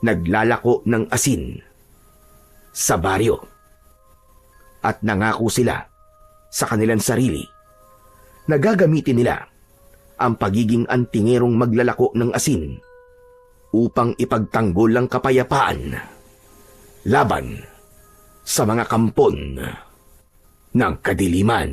S1: naglalako ng asin sa baryo. At nangako sila sa kanilang sarili na gagamitin nila ang pagiging antingerong maglalako ng asin upang ipagtanggol ang kapayapaan laban sa mga kampon ng kadiliman.